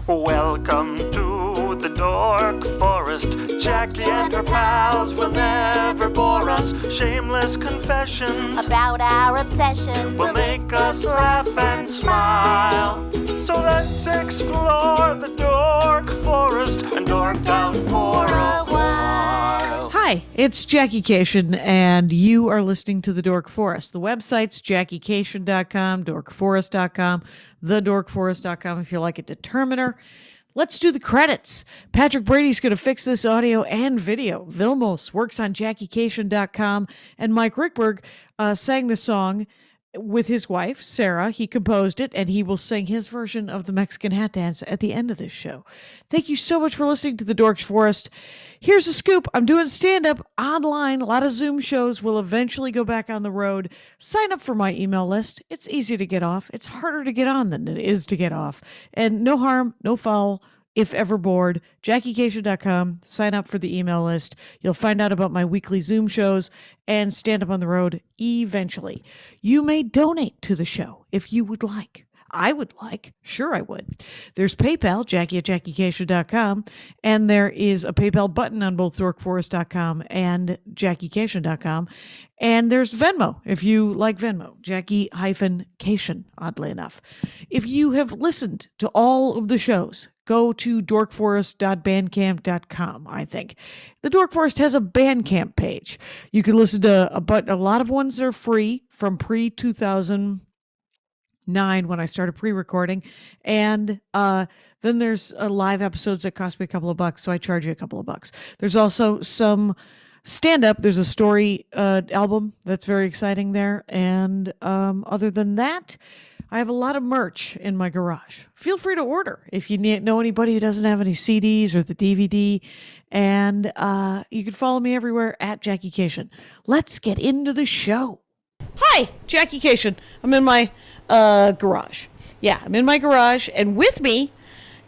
Welcome to the Dork Forest. Jackie and her pals will never bore us. Shameless confessions about our obsessions will make us laugh and smile. So let's explore the Dork Forest and dork out for a while. Hi, it's Jackie Cation, and you are listening to The Dork Forest. The website's JackieCation.com, DorkForest.com, TheDorkForest.com if you like a determiner. Let's do the credits. Patrick Brady's going to fix this audio and video. Vilmos works on JackieCation.com, and Mike Ruekberg sang the song with his wife, Sarah. He composed it, and he will sing his version of the Mexican hat dance at the end of this show. Thank you so much for listening to The Dork Forest. Here's a scoop. I'm doing stand-up online. A lot of Zoom shows will eventually go back on the road. Sign up for my email list. It's easy to get off. It's harder to get on than it is to get off. And no harm, no foul. If ever bored, JackieCation.com, sign up for the email list. You'll find out about my weekly Zoom shows and stand up on the road eventually. You may donate to the show if you would like. I would like. Sure, I would. There's PayPal, Jackie at JackieCation.com, and there is a PayPal button on both DorkForest.com and JackieCation.com. And there's Venmo, if you like Venmo, Jackie-Cation, oddly enough. If you have listened to all of the shows, go to dorkforest.bandcamp.com, I think. The Dork Forest has a Bandcamp page. You can listen to a lot of ones that are free from pre-2009 when I started pre-recording. And then there's live episodes that cost me a couple of bucks, so I charge you a couple of bucks. There's also some stand-up. There's a story album that's very exciting there. And other than that, I have a lot of merch in my garage. Feel free to order if you know anybody who doesn't have any CDs or the DVD. And you can follow me everywhere at Jackie Cation. Let's get into the show. Hi, Jackie Cation. I'm in my garage. Yeah, I'm in my garage. And with me,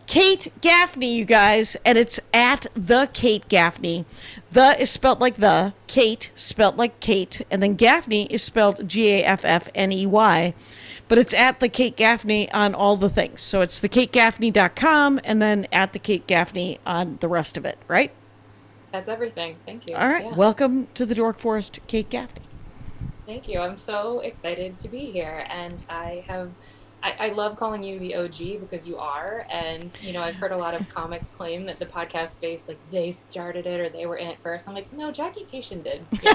Kate Gaffney, you guys. And it's at the Kate Gaffney. The is spelled like the. Kate spelled like Kate. And then Gaffney is spelled Gaffney. But it's at the Kate Gaffney on all the things. So it's thekategaffney.com and then at the Kate Gaffney on the rest of it, right? That's everything. Thank you. All right. Yeah. Welcome to the Dork Forest, Kate Gaffney. Thank you. I'm so excited to be here. And I love calling you the OG because you are. And, you know, I've heard a lot of comics claim that the podcast space, like, they started it or they were in it first. I'm like, no, Jackie Cation did. You know?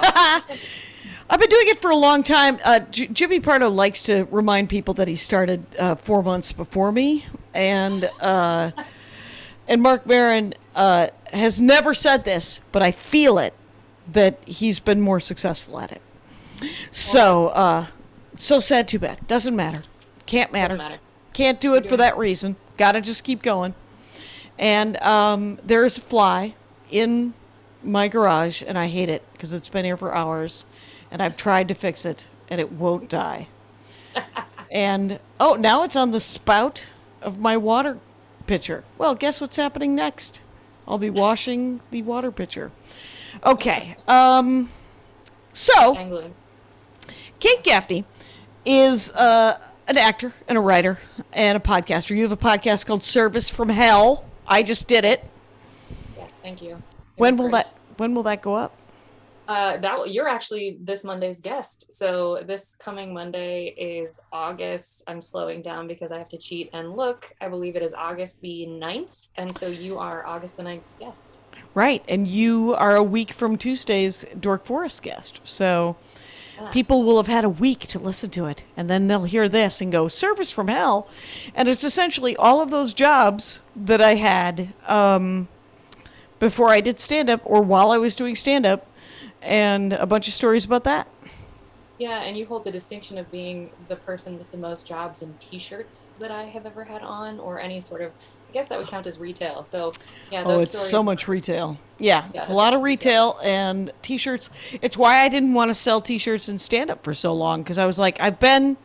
I've been doing it for a long time. Jimmy Pardo likes to remind people that he started 4 months before me. And Mark Maron has never said this, but I feel it, that he's been more successful at it. So, so sad, too bad. Doesn't matter. Can't matter. Can't do it for that reason. Gotta just keep going. And there's a fly in my garage, and I hate it because it's been here for hours, and I've tried to fix it, and it won't die. And, now it's on the spout of my water pitcher. Well, guess what's happening next? I'll be washing the water pitcher. Okay. So, Kate Gaffney is an actor and a writer and a podcaster. You have a podcast called Service from Hell. I just did it. Yes, thank you. When will that go up? You're actually this Monday's guest. So this coming Monday is August. I'm slowing down because I have to cheat and look. I believe it is August the 9th. And so you are August the 9th's guest. Right. And you are a week from Tuesday's Dork Forest guest. So people will have had a week to listen to it, and then they'll hear this and go, Service from Hell. And it's essentially all of those jobs that I had before I did stand-up or while I was doing stand-up, and a bunch of stories about that. Yeah, and you hold the distinction of being the person with the most jobs and T-shirts that I have ever had on, or any sort of, I guess that would count as retail. So, yeah, those it's stories so much retail. Yeah, it's a lot of retail and T-shirts. It's why I didn't want to sell T-shirts and stand-up for so long, because I was like, I've been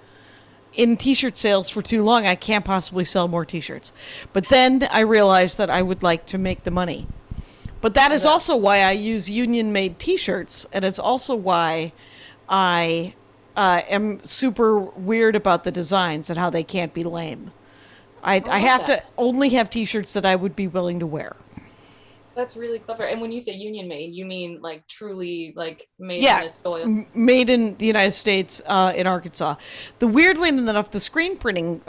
in T-shirt sales for too long. I can't possibly sell more T-shirts. But then I realized that I would like to make the money. But that is also why I use union-made T-shirts, and it's also why I am super weird about the designs and how they can't be lame. I love have that. to only have T-shirts that I would be willing to wear. That's really clever. And when you say union made, you mean like truly like made on Yeah, this soil? made in the United States, in Arkansas. The weirdly enough, the screen printing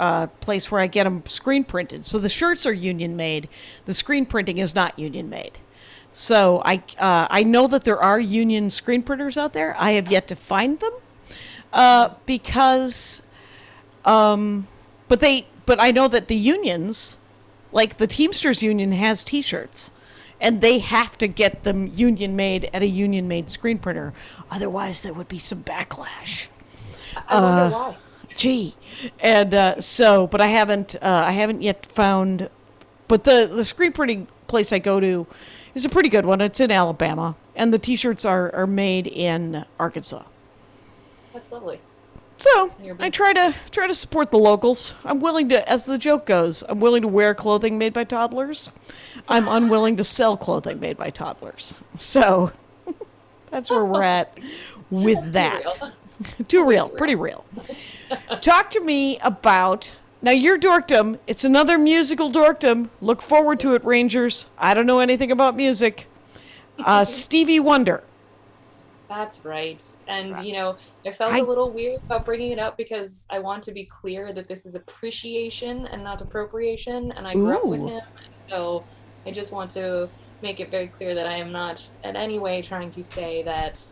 place where I get them screen printed. So the shirts are union made. The screen printing is not union made. So I know that there are union screen printers out there. I have yet to find them because, but I know that the unions, like the Teamsters Union, has T-shirts. And they have to get them union made at a union made screen printer. Otherwise, there would be some backlash. I wonder why. Gee, and but I haven't yet found. But the screen printing place I go to is a pretty good one. It's in Alabama, and the T-shirts are made in Arkansas. That's lovely. So I try to support the locals. I'm willing to, as the joke goes, I'm willing to wear clothing made by toddlers. I'm unwilling to sell clothing made by toddlers. So that's where we're at with that. Too real, pretty real. Talk to me about now your dorkdom. It's another musical dorkdom. Look forward to it, Rangers. I don't know anything about music. Stevie Wonder. That's right. And, you know, I felt a little weird about bringing it up because I want to be clear that this is appreciation and not appropriation. And I grew up with Ooh. him. So I just want to make it very clear that I am not in any way trying to say that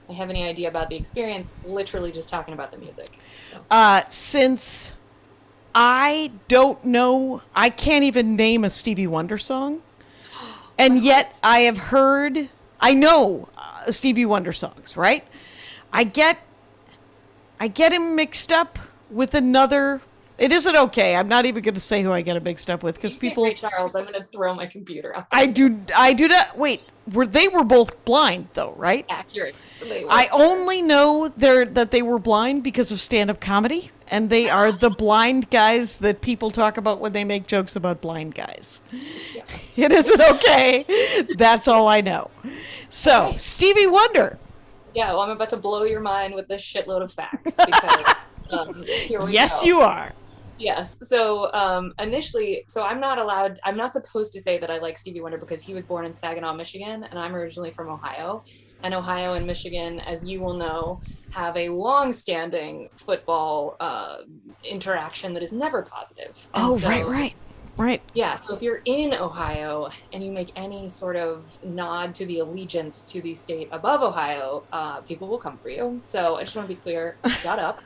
I have any idea about the experience, literally just talking about the music. So. Since I don't know, I can't even name a Stevie Wonder song. And yet I have heard, I know Stevie Wonder songs, right? I get him mixed up with another. It isn't okay. I'm not even going to say who I get him mixed up with because people. Ray Charles, I'm going to throw my computer out. I do not. Wait, they were both blind though, right? Accurate. I only know that they were blind because of stand-up comedy, and they are the blind guys that people talk about when they make jokes about blind guys. Yeah. It isn't okay. That's all I know. So, Stevie Wonder. Yeah, well, I'm about to blow your mind with this shitload of facts. Because, here we yes, go. you are. Yes. So initially, I'm not supposed to say that I like Stevie Wonder because he was born in Saginaw, Michigan, and I'm originally from Ohio. And Ohio and Michigan, as you will know, have a long-standing football interaction that is never positive. And right. Yeah, so if you're in Ohio and you make any sort of nod to the allegiance to the state above Ohio, people will come for you. So I just want to be clear, shut up.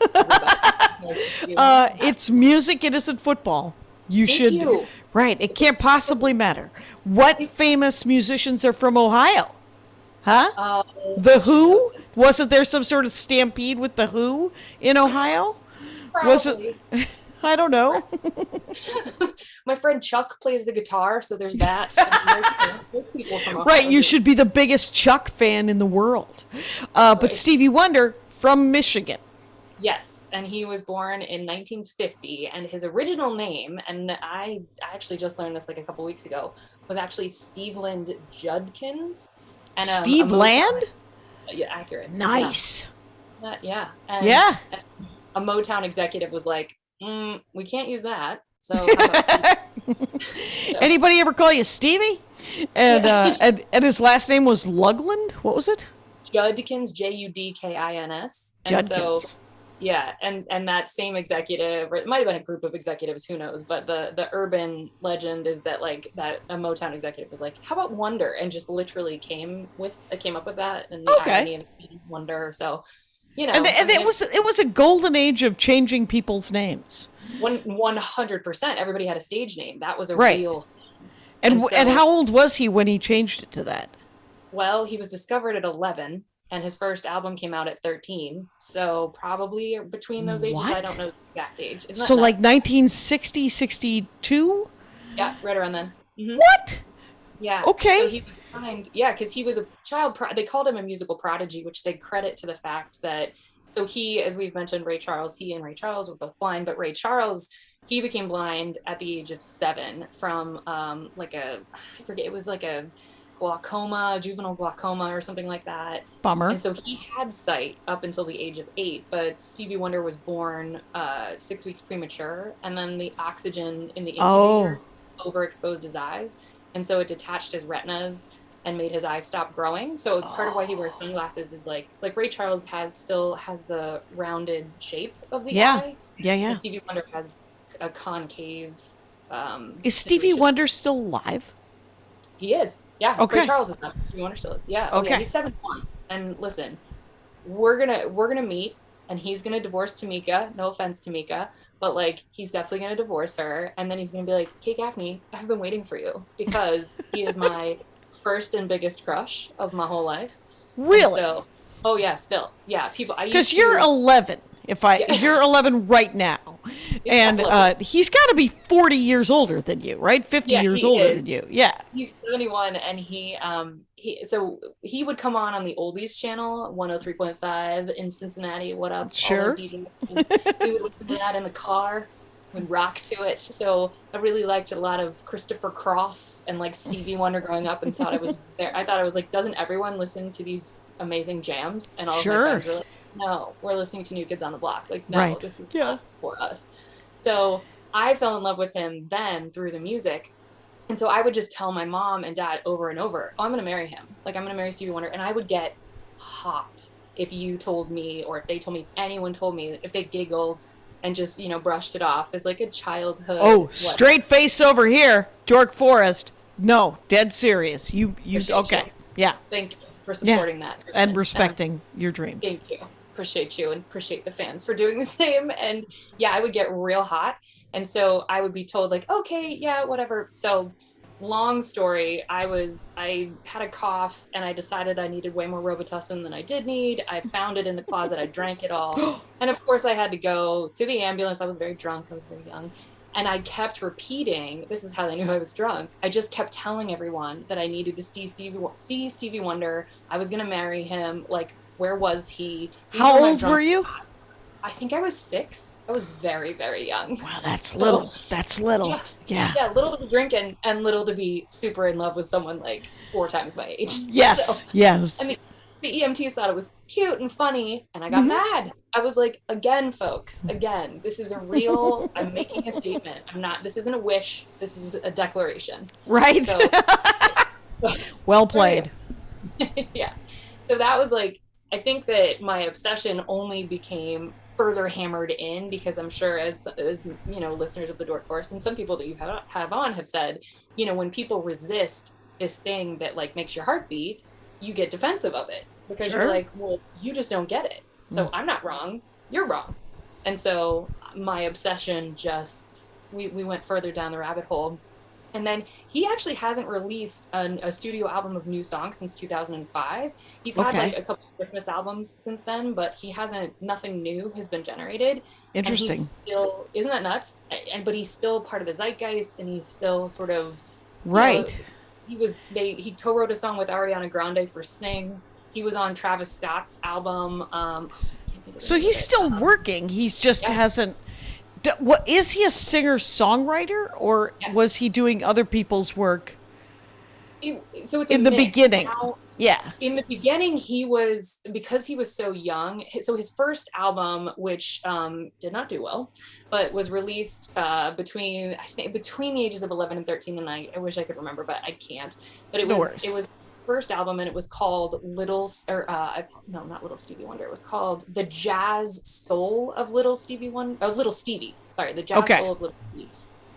It's music, it isn't football. Thank you. Right, it can't possibly matter. What famous musicians are from Ohio? Huh? The Who? Wasn't there some sort of stampede with the Who in Ohio? Probably. Was it? I don't know. My friend Chuck plays the guitar, so there's that. There's people from Ohio. Right, you should be the biggest Chuck fan in the world. But Stevie Wonder from Michigan. Yes, and he was born in 1950, and his original name, and I actually just learned this like a couple weeks ago, was actually Steveland Judkins. And, Steve Land? Yeah, accurate. Nice. Yeah. And a Motown executive was like, we can't use that. So how about Steve? Anybody ever call you Stevie? And his last name was Lugland? What was it? Judkins, Judkins. Judkins. So, yeah, and that same executive, or it might have been a group of executives, who knows, but the urban legend is that that a Motown executive was like, how about Wonder, and just literally came up with that, and the irony of Wonder. So, you know, it was a golden age of changing people's names. 100%. Everybody had a stage name. That was a real thing. And how old was he when he changed it to that? Well, he was discovered at 11. And his first album came out at 13. So probably between those ages, I don't know the exact age. So like 1960, 62? Yeah, right around then. Mm-hmm. What? Yeah. Okay. So he was signed, because he was a child, they called him a musical prodigy, which they credit to the fact that, so he, as we've mentioned, he and Ray Charles were both blind, but Ray Charles, he became blind at the age of 7 from I forget, it was like a glaucoma, juvenile glaucoma or something like that. Bummer. And so he had sight up until the age of 8, but Stevie Wonder was born 6 weeks premature, and then the oxygen in the incubator overexposed his eyes, and so it detached his retinas and made his eyes stop growing. So part of why he wears sunglasses is like Ray Charles still has the rounded shape of the eye. Yeah. And Stevie Wonder has a concave. Is Stevie Wonder still alive? He is. Yeah. Okay. Ray Charles is not. Stevie Wonder still is. Yeah. Okay. Yeah, he's 71. And listen, we're gonna meet, and he's gonna divorce Tamika. No offense, Tamika, but like he's definitely gonna divorce her, and then he's gonna be like, "Hey, Gaffney, I've been waiting for you," because he is my first and biggest crush of my whole life. Really? So, oh yeah, still, yeah. People, because you're 11. You're 11 right now, and he's got to be 40 years older than you, right? 50 years older than you. Yeah. He's 71, and he would come on the Oldies channel, 103.5 in Cincinnati. What up? Sure. All those DJs. We would listen to that in the car and rock to it. So I really liked a lot of Christopher Cross and like Stevie Wonder growing up, and thought it was there. I thought it was like, doesn't everyone listen to these amazing jams? And all of my friends were like, no, we're listening to New Kids on the Block. Like, no, this is not for us. So I fell in love with him then through the music. And so I would just tell my mom and dad over and over, oh, I'm going to marry him. Like, I'm going to marry Stevie Wonder. And I would get hot if you told me, or if they told me, anyone told me, if they giggled and just, brushed it off as like a childhood. Oh, straight face over here, Dork Forest. No, dead serious. You okay. Yeah. Thank you for supporting that. And respecting your dreams. Thank you. Appreciate you, and appreciate the fans for doing the same. And yeah, I would get real hot. And so I would be told like, okay, yeah, whatever. So long story, I had a cough, and I decided I needed way more Robitussin than I did need. I found it in the closet. I drank it all. And of course I had to go to the ambulance. I was very drunk. I was very young. And I kept repeating, this is how they knew I was drunk. I just kept telling everyone that I needed to see Stevie Wonder. I was going to marry him. Like, where was he? How old were you? I think I was 6. I was very, very young. Wow, that's little. That's little. Yeah. Yeah, little to be drinking, and little to be super in love with someone like 4 times my age. Yes, yes. I mean, the EMTs thought it was cute and funny, and I got mad. I was like, again, folks, again, this is a real, I'm making a statement. This isn't a wish. This is a declaration. Right. So, well played. Yeah. So that was like, I think that my obsession only became further hammered in, because I'm sure as listeners of the Dork Forest, and some people that you have on have said, when people resist this thing that like makes your heart beat, you get defensive of it, because you're like, well, you just don't get it. So I'm not wrong, you're wrong. And so my obsession we went further down the rabbit hole. And then he actually hasn't released a studio album of new songs since 2005. He's had like a couple of Christmas albums since then, but nothing new has been generated. Interesting. And he's still, isn't that nuts? But he's still part of the zeitgeist, and he's still sort of right. He co-wrote a song with Ariana Grande for Sing. He was on Travis Scott's album. So he's still working. He's just hasn't. What is he, a singer-songwriter, or was he doing other people's work? So it's in the beginning. Now, yeah. In the beginning, because he was so young. So his first album, which did not do well, but was released between the ages of 11 and 13. And I wish I could remember, but I can't. But it was first album, and it was called Little Stevie Wonder. It was called The Jazz Soul of Little Stevie Sorry, The Jazz Soul of Little Stevie.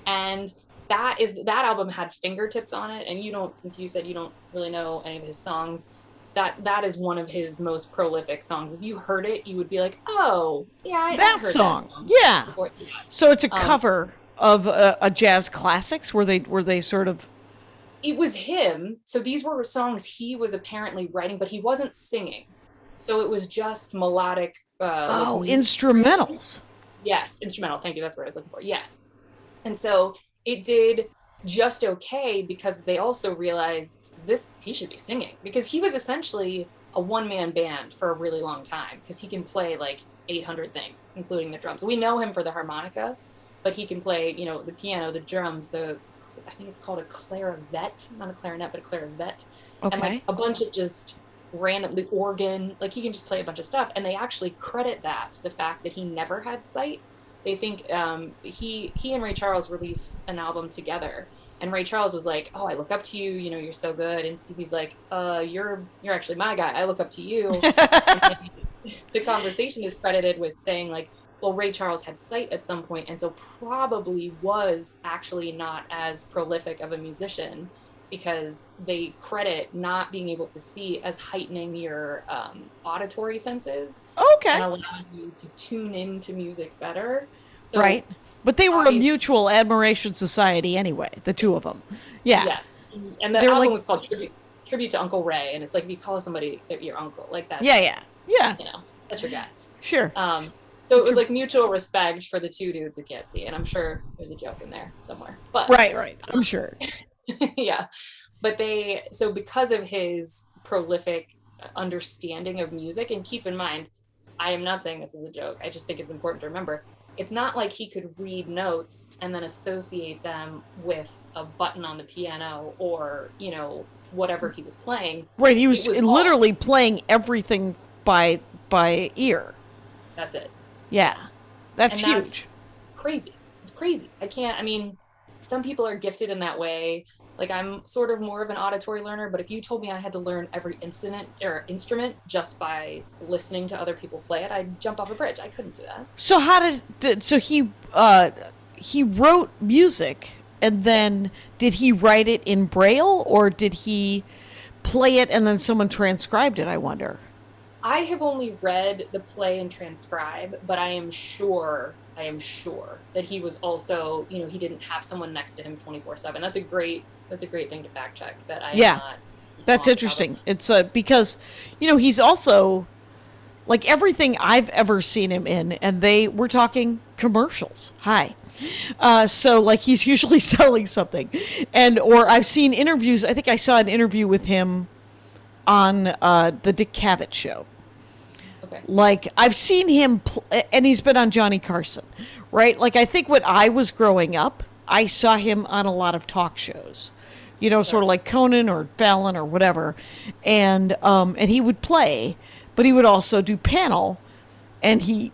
And that album had Fingertips on it, and since you said you don't really know any of his songs, that is one of his most prolific songs. If you heard it, you would be like, oh yeah, I heard song. That song. Yeah. So it's a cover of a jazz classics. Were they sort of? It was him. So these were songs he was apparently writing, but he wasn't singing. So it was just melodic. Instrumentals. Yes, instrumental. Thank you. That's what I was looking for. Yes. And so it did just okay, because they also realized he should be singing, because he was essentially a one-man band for a really long time, because he can play like 800 things, including the drums. We know him for the harmonica, but he can play, the piano, the drums, the I think it's called a clarinet, not a clarinet, but a clarinet. And Okay. like a bunch of just randomly organ, like he can just play a bunch of stuff. And they actually credit that to the fact that he never had sight. They think he and Ray Charles released an album together. And Ray Charles was like, "Oh, I look up to you. You know, you're so good." And Stevie's like, you're actually my guy. I look up to you." And the conversation is credited with saying like, well, Ray Charles had sight at some point, and so probably was actually not as prolific of a musician, because they credit not being able to see as heightening your auditory senses Okay. and allowing you to tune into music better. So, Right. But they were a obvious- mutual admiration society anyway, the two of them. Yeah. Yes. And the They're album like- was called Tribute to Uncle Ray, and it's like if you call somebody your uncle, like that. Yeah. You know, that's your guy. Sure. So it was like mutual respect for the two dudes who can't see, and I'm sure there's a joke in there somewhere. But Right. I'm sure. yeah, but so because of his prolific understanding of music, and keep in mind, I am not saying this is a joke, I just think it's important to remember, it's not like he could read notes and then associate them with a button on the piano or, you know, whatever he was playing. Right. He was It was literally playing everything by ear. That's it. Yeah. That's And huge. Crazy. It's crazy. I mean, some people are gifted in that way. Like, I'm sort of more of an auditory learner, but if you told me I had to learn every instrument just by listening to other people play it, I'd jump off a bridge. I couldn't do that. So so he wrote music, and then did he write it in Braille, or did he play it and then someone transcribed it, I wonder? I have only read the play and transcribe, but I am sure that he was also, you know, he didn't have someone next to him 24/7. That's a great thing to fact check. That I am not. That's interesting. It's because, you know, he's also like everything I've ever seen him in, and we're talking commercials. Hi. So like he's usually selling something, or I've seen interviews. I think I saw an interview with him on the Dick Cavett show. Okay. Like I've seen him, and he's been on Johnny Carson, right? Like I think when I was growing up, I saw him on a lot of talk shows, you know, sort of like Conan or Fallon or whatever, and he would play, but he would also do panel, and he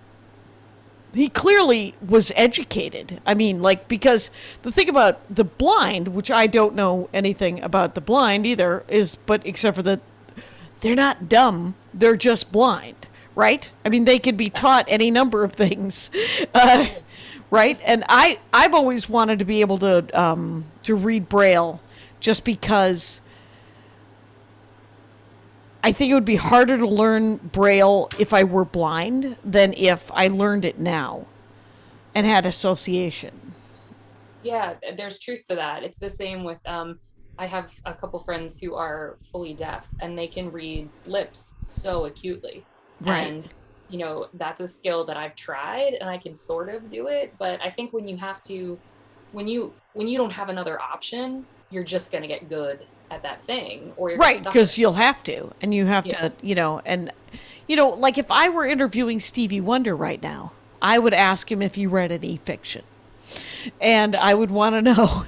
clearly was educated. I mean, like, because the thing about the blind, which I don't know anything about the blind either, but except for that they're not dumb, they're just blind. Right? I mean, they could be taught any number of things, right? And I've always wanted to be able to read Braille, just because I think it would be harder to learn Braille if I were blind than if I learned it now and had association. Yeah, there's truth to that. It's the same with I have a couple friends who are fully deaf, and they can read lips so acutely. Right. And, you know, that's a skill that I've tried, and I can sort of do it. But I think when you don't have another option, you're just going to get good at that thing. Or you're Right, gonna because suffer. you'll have to. And you have to, you know, and, you know, like if I were interviewing Stevie Wonder right now, I would ask him if he read any fiction. And I would want to know,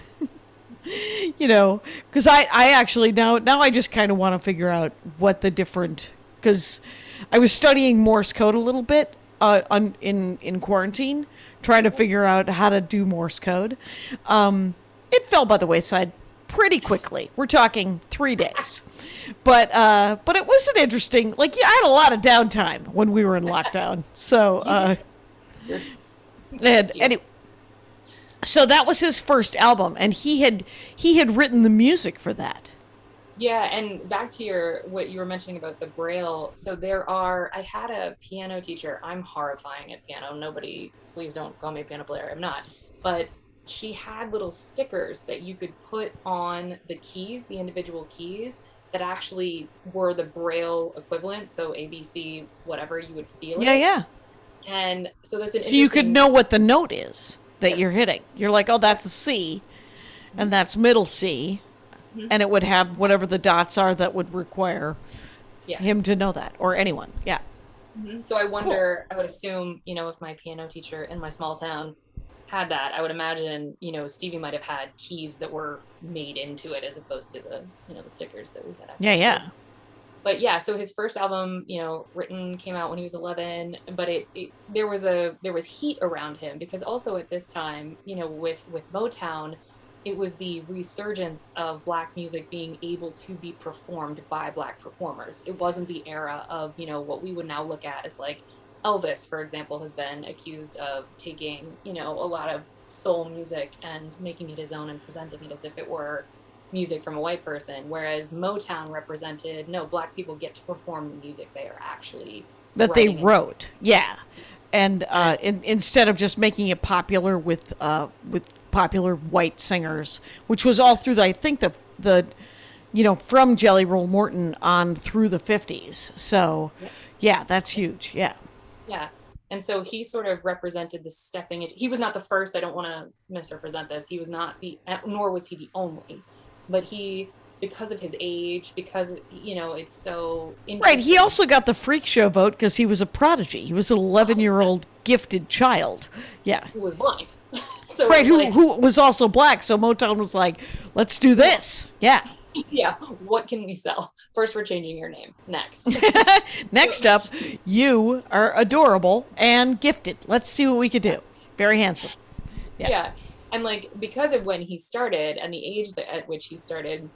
you know, because I actually now I just kind of want to figure out what the different, because I was studying Morse code a little bit in quarantine, trying to figure out how to do Morse code. It fell by the wayside pretty quickly. We're talking 3 days, but it was an interesting. Like, yeah, I had a lot of downtime when we were in lockdown. So and anyway, so that was his first album, and he had written the music for that. Yeah, and back to what you were mentioning about the Braille. So I had a piano teacher. I'm horrifying at piano. Nobody, please don't call me a piano player. I'm not. But she had little stickers that you could put on the keys, the individual keys, that actually were the Braille equivalent. So A, B, C, whatever, you would feel it. Yeah. And so that's an So you could interesting- know what the note is that you're hitting. You're like, oh, that's a C, and that's middle C. And it would have whatever the dots are that would require him to know that, or anyone. Yeah. So I wonder, I would assume, you know, if my piano teacher in my small town had that, I would imagine, Stevie might have had keys that were made into it as opposed to the stickers that we had access Yeah. to. But yeah, so his first album, written, came out when he was 11, but there was heat around him because also at this time, with Motown, it was the resurgence of Black music being able to be performed by Black performers. It wasn't the era of, what we would now look at as like Elvis, for example, has been accused of taking, a lot of soul music and making it his own and presenting it as if it were music from a white person, whereas Motown represented, no, Black people get to perform the music they are actually that they wrote. Yeah. And instead of just making it popular with popular white singers, which was all through I think the from Jelly Roll Morton on through the 50s. So yeah, that's huge. Yeah. Yeah. And so he sort of represented the stepping into, he was not the first, I don't want to misrepresent this, he was not nor was he the only, but he, because of his age, because, it's so interesting. Right, he also got the freak show vote because he was a prodigy. He was an 11-year-old gifted child. Yeah. Who was blind. So right, who was also Black, so Motown was like, let's do this. Yeah. Yeah, what can we sell? First, we're changing your name. Next. Next up, you are adorable and gifted. Let's see what we could do. Very handsome. Yeah. And because of when he started and the age at which he started,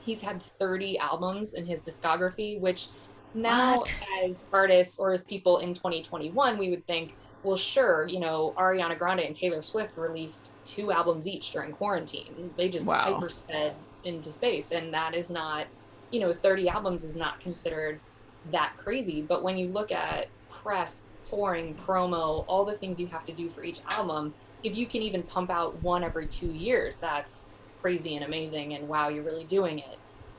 he's had 30 albums in his discography, which now as artists or as people in 2021, we would think, well, sure, Ariana Grande and Taylor Swift released 2 albums each during quarantine. They just hypersped into space. And that is not, 30 albums is not considered that crazy. But when you look at press, touring, promo, all the things you have to do for each album, if you can even pump out one every 2 years, that's crazy and amazing. And wow, you're really doing it.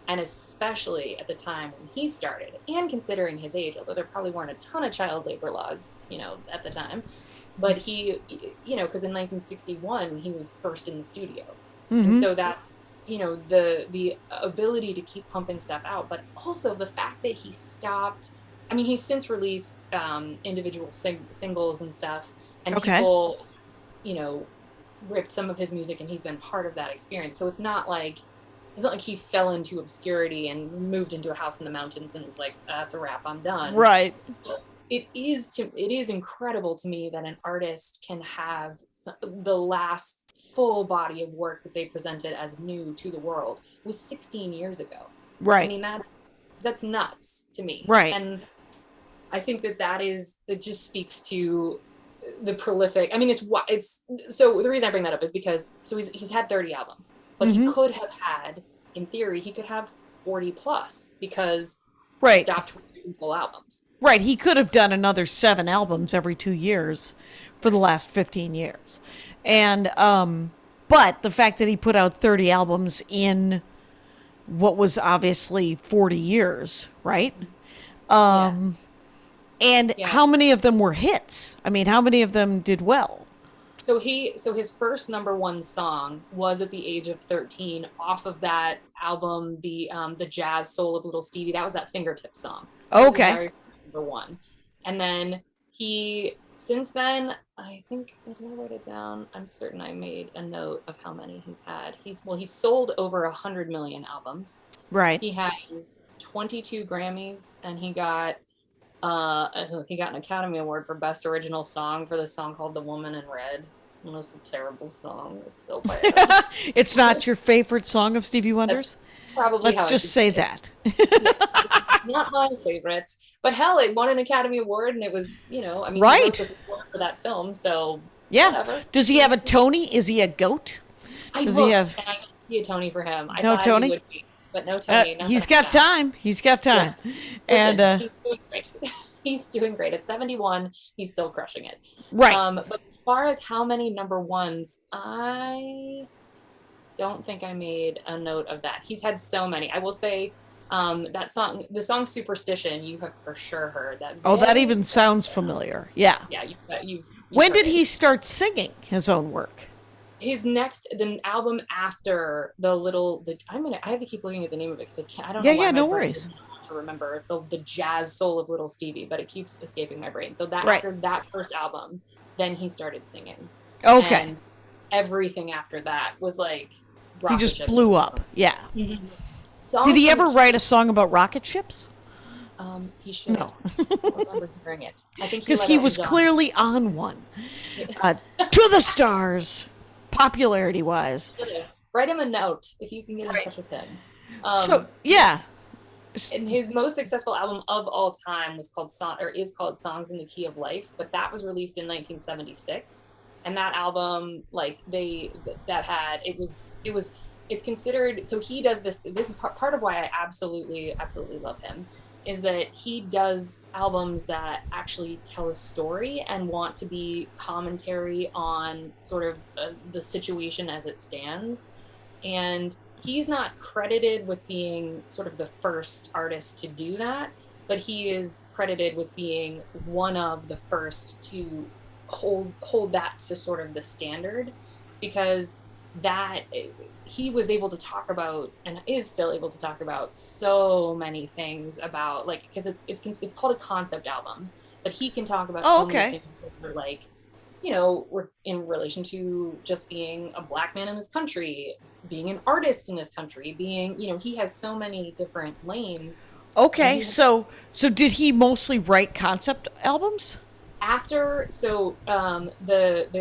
And especially at the time when he started, and considering his age, although there probably weren't a ton of child labor laws, at the time, but he, because in 1961, he was first in the studio. Mm-hmm. And so that's, the ability to keep pumping stuff out, but also the fact that he stopped. I mean, he's since released individual singles and stuff, and people, ripped some of his music, and he's been part of that experience. So it's not like he fell into obscurity and moved into a house in the mountains and was like, that's a wrap, I'm done. Right. It is incredible to me that an artist can have the last full body of work that they presented as new to the world was 16 years ago. Right. I mean, that's nuts to me. Right. And I think that just speaks to the prolific. I mean, it's so the reason I bring that up is because he's had 30 albums, but he could have had, in theory, he could have 40 plus because he stopped releasing full albums. Right. He could have done another 7 albums every 2 years for the last 15 years. And, but the fact that he put out 30 albums in what was obviously 40 years, right? And how many of them were hits? I mean, how many of them did well? So his first #1 song was at the age of 13 off of that album, the Jazz Soul of Little Stevie. That was that Fingertip song. Okay. #1. And then since then, I think, if I wrote it down, I'm certain I made a note of how many he's had. He's sold over 100 million albums. Right. He has 22 Grammys, and he got an Academy Award for Best Original Song for the song called The Woman in Red. And it's a terrible song. It's so bad. It's not your favorite song of Stevie Wonder's? Probably. Let's just say that. Yes, it's not my favorite. But hell, it won an Academy Award, and it was, right. He wrote the score for that film, so whatever. Does he have a Tony? Is he a goat? I see a Tony for him. I thought Tony? He would be, but no Tony. He's got time. He's got time. Yeah. And he's doing great. He's doing great. At 71, he's still crushing it. Right. But as far as how many #1s, I don't think I made a note of that. He's had so many. I will say that song, the song Superstition, you have for sure heard that. Oh, that even sounds familiar. Yeah. Yeah. You've when did he start singing his own work? The album after I have to keep looking at the name of it because I don't know. Yeah, no worries. To remember the Jazz Soul of Little Stevie, but it keeps escaping my brain. So that right. After that first album, then he started singing. Okay. And everything after that was like He rocket just ship. blew up. Yeah. Mhm. Did he Songs ever from write a song about rocket ships? He should. No. I don't remember hearing it. I think he Because let he Elton was John. clearly on one. To the stars, popularity-wise. Write him a note if you can get in touch with him. So, yeah. And his most successful album of all time was called is called Songs in the Key of Life, but that was released in 1976. And that album, like it's considered, so he does this is part of why I absolutely love him, is that he does albums that actually tell a story and want to be commentary on sort of the situation as it stands. And he's not credited with being sort of the first artist to do that, but he is credited with being one of the first to hold that to sort of the standard, because that he was able to talk about and is still able to talk about so many things about, like, because it's called a concept album, but he can talk about so many things that are like, we're in relation to just being a Black man in this country, being an artist in this country, being, he has so many different lanes. Okay, so did he mostly write concept albums? The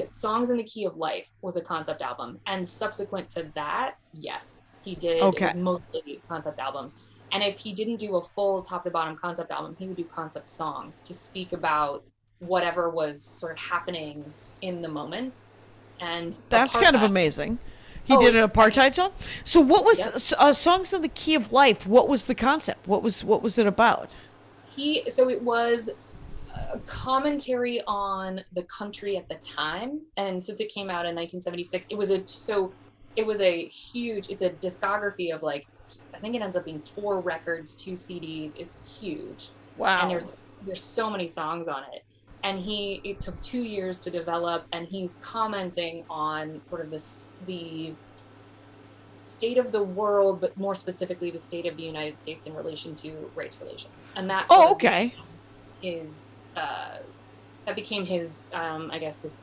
Songs in the Key of Life was a concept album, and subsequent to that, yes, he did. Okay. It was mostly concept albums. And if he didn't do a full top to bottom concept album, he would do concept songs to speak about whatever was sort of happening in the moment. And that's kind of amazing. He did an apartheid song. So what was Songs in the Key of Life? What was the concept? What was it about? It was a commentary on the country at the time, and since it came out in 1976, it's a discography of, like, I think it ends up being 4 records, 2 CDs. It's huge. Wow. And there's so many songs on it. And it took 2 years to develop, and he's commenting on sort of the state of the world, but more specifically the state of the United States in relation to race relations. And that that became his, I guess his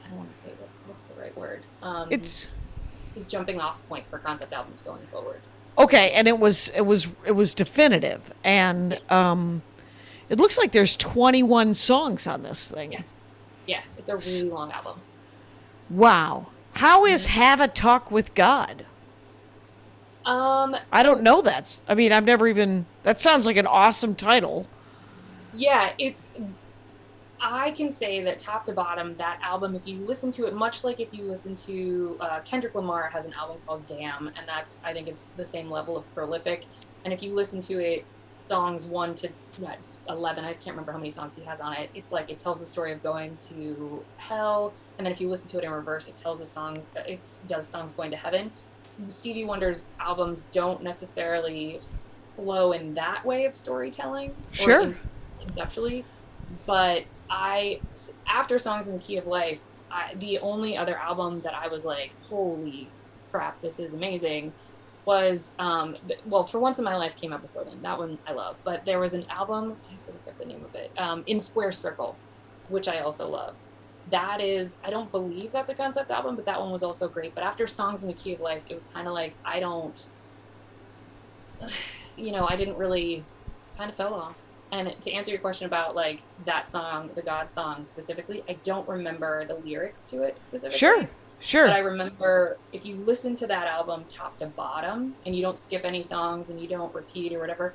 I don't want to say this, what's the right word? It's his jumping off point for concept albums going forward. Okay, and it was definitive, and it looks like there's 21 songs on this thing. Yeah, it's a really long album. Wow. How is Have a Talk with God? I don't know that. I mean, I've never even... That sounds like an awesome title. Yeah, I can say that top to bottom, that album, if you listen to it, much like if you listen to... Kendrick Lamar has an album called Damn, and I think it's the same level of prolific. And if you listen to it, songs 1 to 11, I can't remember how many songs he has on it, it's like it tells the story of going to hell, and then if you listen to it in reverse, it does songs going to heaven. Stevie Wonder's albums don't necessarily flow in that way of storytelling, sure, conceptually, but after Songs in the Key of Life, the only other album that I was like, holy crap, this is amazing, was For Once in My Life came out before then. That one I love, but there was an album, I have to look up the name of it, In Square Circle, which I also love. That is, I don't believe that's a concept album, but that one was also great. But after Songs in the Key of Life, it was kind of like, I didn't really, kind of fell off. And to answer your question about, like, that song, the God song specifically, I don't remember the lyrics to it specifically. Sure. But I remember, if you listen to that album top to bottom, and you don't skip any songs, and you don't repeat or whatever,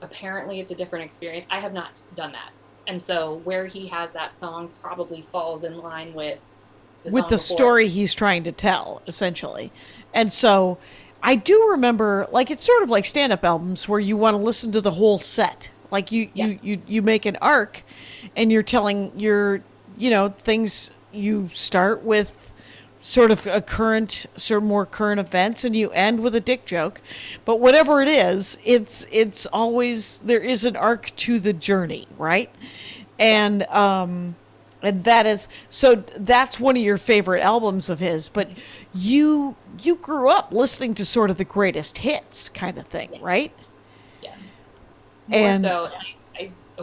apparently it's a different experience. I have not done that. And so where he has that song probably falls in line with the story he's trying to tell, essentially. And so I do remember, like, it's sort of like stand-up albums where you want to listen to the whole set. Like you make an arc, and you're telling your, things. You start with sort of more current events, and you end with a dick joke. But whatever it is, it's always, there is an arc to the journey, right? And and that's one of your favorite albums of his. But you grew up listening to sort of the greatest hits kind of thing, right? Yes. And so,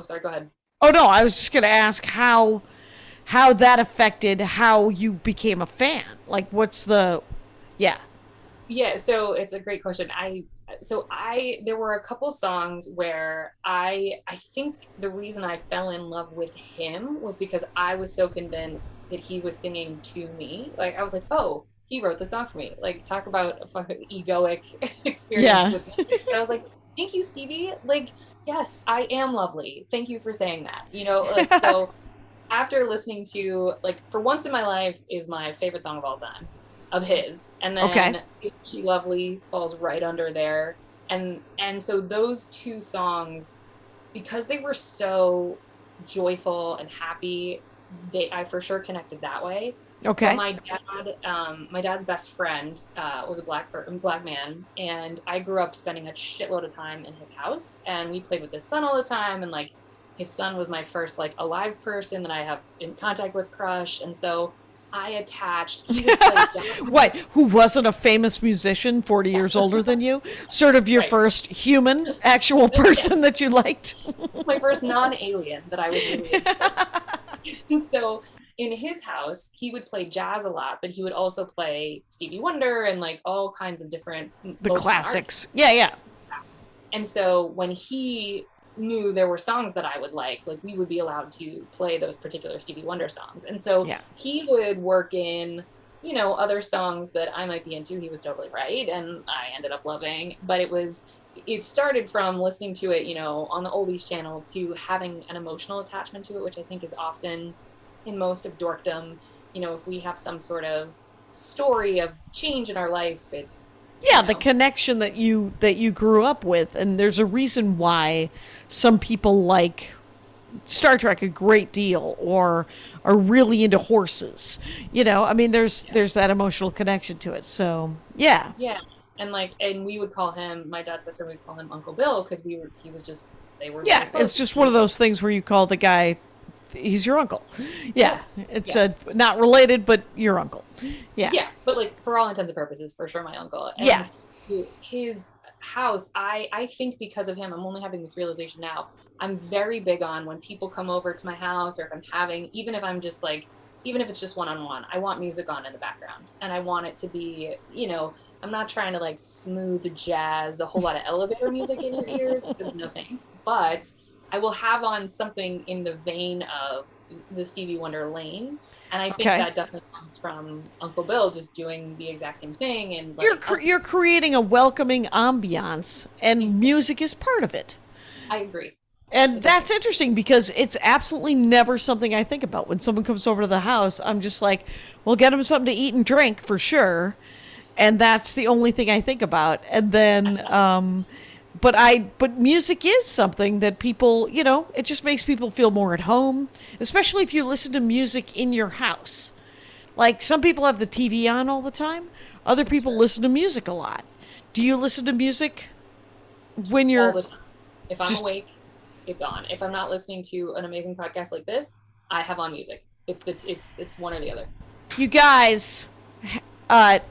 sorry, go ahead. Oh no, I was just going to ask how how that affected how you became a fan. Like, what's the, yeah. Yeah, so it's a great question. There were a couple songs where I think the reason I fell in love with him was because I was so convinced that he was singing to me. Like I was like, oh, he wrote the song for me. Like talk about a fucking egoic experience Yeah. with me. And I was like, thank you, Stevie. Like, yes, I am lovely. Thank you for saying that. Like so after listening to like For Once in My Life is my favorite song of all time of his, and then She Lovely falls right under there, and so those two songs, because they were so joyful and happy, I for sure connected that way. Okay. But my dad's best friend was a black man, and I grew up spending a shitload of time in his house, and we played with his son all the time, and like his son was my first like alive person that I have in contact with crush, and so I attached. He would play What? Who wasn't a famous musician 40 years older than you? Sort of your first human, actual person that you liked? my first non-alien that I was really into. So in his house, he would play jazz a lot, but he would also play Stevie Wonder and like all kinds of different The classics. Yeah. And so when he knew there were songs that I would like we would be allowed to play those particular Stevie Wonder songs. And so he would work in, other songs that I might be into. He was totally right. And I ended up loving, but it started from listening to it, on the oldies channel to having an emotional attachment to it, which I think is often in most of dorkdom. If we have some sort of story of change in our life, the connection that you grew up with, and there's a reason why some people like Star Trek a great deal or are really into horses. There's that emotional connection to it. So yeah. And we would call him, my dad's best friend, we'd call him Uncle Bill because they were it's just one of those things where you call the guy, he's your uncle. It's not related, but your uncle. But like for all intents and purposes, for sure my uncle. And his house, I think because of him, I'm only having this realization now, I'm very big on when people come over to my house, or if I'm having, even if it's just one-on-one, I want music on in the background, and I want it to be, I'm not trying to like smooth jazz, a whole lot of elevator music in your ears, because no thanks, but I will have on something in the vein of the Stevie Wonder lane. And I think that definitely comes from Uncle Bill just doing the exact same thing. And you're creating a welcoming ambiance, and music is part of it. I agree. And that's interesting because it's absolutely never something I think about. When someone comes over to the house, I'm just like, well, get them something to eat and drink for sure. And that's the only thing I think about. And then, but music is something that people, it just makes people feel more at home, especially if you listen to music in your house. Like some people have the TV on all the time. Other people listen to music a lot. Do you listen to music when you're... All the time. If I'm awake, it's on. If I'm not listening to an amazing podcast like this, I have on music. It's one or the other. You guys...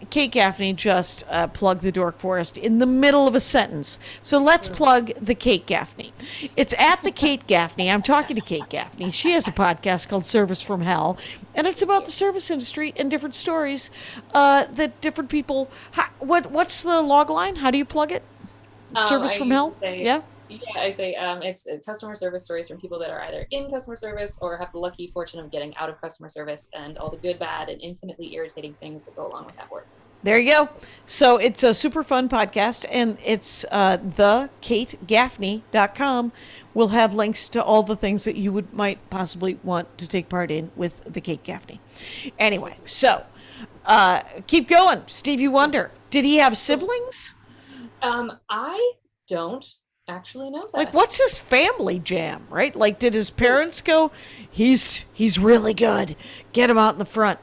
Kate Gaffney just plugged the Dork Forest in the middle of a sentence. So let's plug the Kate Gaffney. It's at the Kate Gaffney. I'm talking to Kate Gaffney. She has a podcast called Service from Hell, and it's about the service industry and different stories that different people... What's the log line? How do you plug it? Service from Hell? Yeah, I say it's customer service stories from people that are either in customer service or have the lucky fortune of getting out of customer service, and all the good, bad, and infinitely irritating things that go along with that work. There you go. So it's a super fun podcast, and it's thekategaffney.com. We'll have links to all the things that you might possibly want to take part in with the Kate Gaffney. Anyway, so keep going. Stevie Wonder. Did he have siblings? I don't actually know that. Like, what's his family jam, right? Like, did his parents go, he's really good, get him out in the front?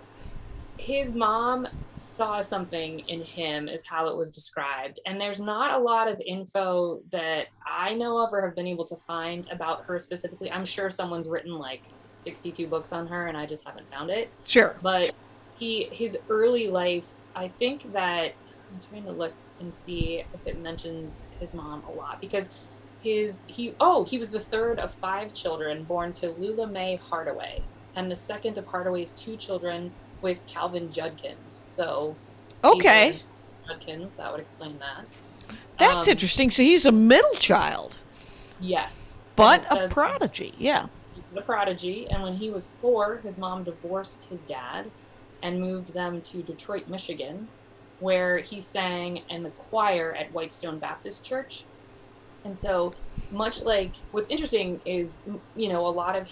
His mom saw something in him, is how it was described, and there's not a lot of info that I know of or have been able to find about her specifically. I'm sure someone's written like 62 books on her and I just haven't found it. Sure. But his early life, I think that, I'm trying to look and see if it mentions his mom a lot, because he was the third of 5 children born to Lula Mae Hardaway, and the second of Hardaway's 2 children with Calvin Judkins. So, Okay. Judkins, that would explain that. That's interesting. So he's a middle child. Yes. But a prodigy, yeah. A prodigy, and when he was 4, his mom divorced his dad and moved them to Detroit, Michigan, where he sang in the choir at Whitestone Baptist Church. And so, much like, what's interesting is, you know, a lot of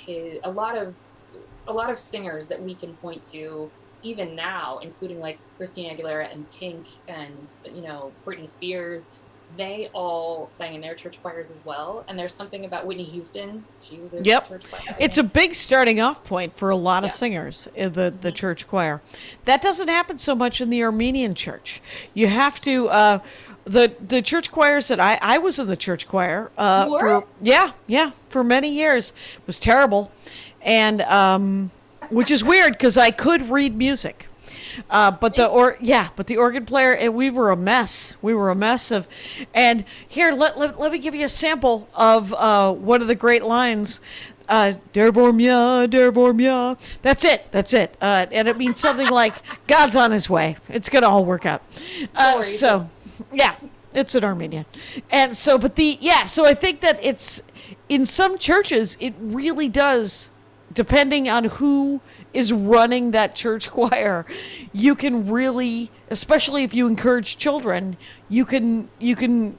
singers that we can point to even now, including like Christina Aguilera and Pink and, you know, Britney Spears, they all sang in their church choirs as well. And there's something about Whitney Houston. She was a church choir. It's a big starting off point for a lot of singers, the church choir. That doesn't happen so much in the Armenian church. You have to, the church choirs that I was in the church choir. You were? For many years. It was terrible. And, which is weird because I could read music. But the organ player, we were a mess. We were a mess of, and here, let me give you a sample of one of the great lines. Der vor mir. That's it. And it means something like, God's on his way. It's going to all work out. It's an Armenian. And so, so I think that it's, in some churches, it really does, depending on who is running that church choir, you can really, especially if you encourage children, you can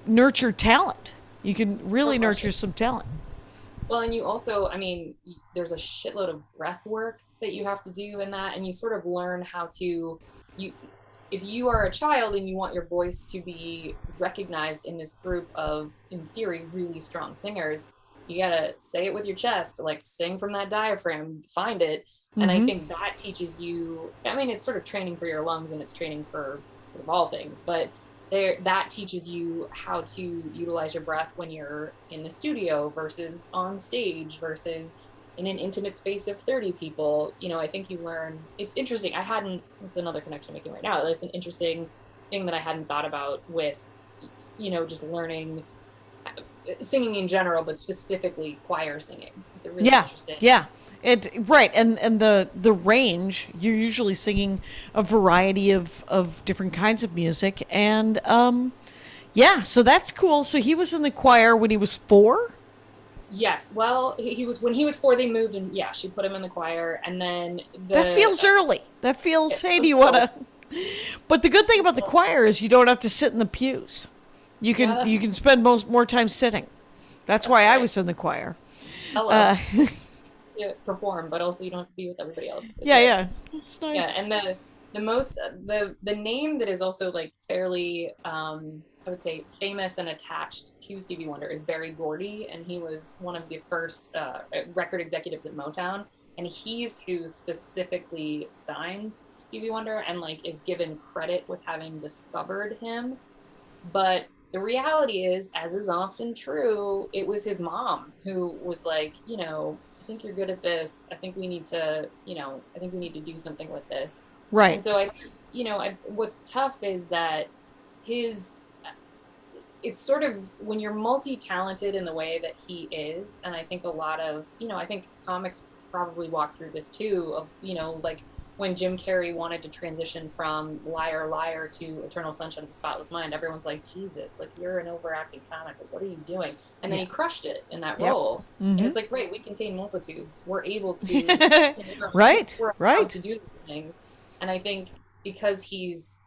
nurture talent. You can really nurture some talent. Well, and you also, I mean, there's a shitload of breath work that you have to do in that, and you sort of learn how to, if you are a child and you want your voice to be recognized in this group of, in theory, really strong singers, you gotta say it with your chest, like sing from that diaphragm, find it. And I think that teaches you, I mean, it's sort of training for your lungs and it's training for all things, but that teaches you how to utilize your breath when you're in the studio versus on stage versus in an intimate space of 30 people. You know, I think you learn, it's interesting. It's another connection I'm making right now. It's an interesting thing that I hadn't thought about with, you know, just learning singing in general, but specifically choir singing. It's a really interesting. Yeah. And the range, you're usually singing a variety of different kinds of music. And so that's cool. So he was in the choir when he was 4? Yes. Well, when he was 4, they moved, and she put him in the choir. And then that feels early. That feels, hey, do you want to? But the good thing about the choir is you don't have to sit in the pews. You can spend more time sitting. That's why I was in the choir. Hello. To perform, but also you don't have to be with everybody else. It's nice. Yeah, and the name that is also like fairly I would say famous and attached to Stevie Wonder is Barry Gordy, and he was one of the first record executives at Motown, and he's who specifically signed Stevie Wonder and like is given credit with having discovered him. But the reality is, as is often true, it was his mom who was like, you know, I think you're good at this. I think we need to, do something with this. Right. And so what's tough is that it's sort of when you're multi-talented in the way that he is, and I think a lot of, I think comics probably walk through this too, of, like when Jim Carrey wanted to transition from Liar Liar to Eternal Sunshine of the Spotless Mind, everyone's like, Jesus, like you're an overacting comic, like what are you doing? And then he crushed it in that role. And it's like, great, we contain multitudes. We're able to we're allowed to do these things. And I think because he's,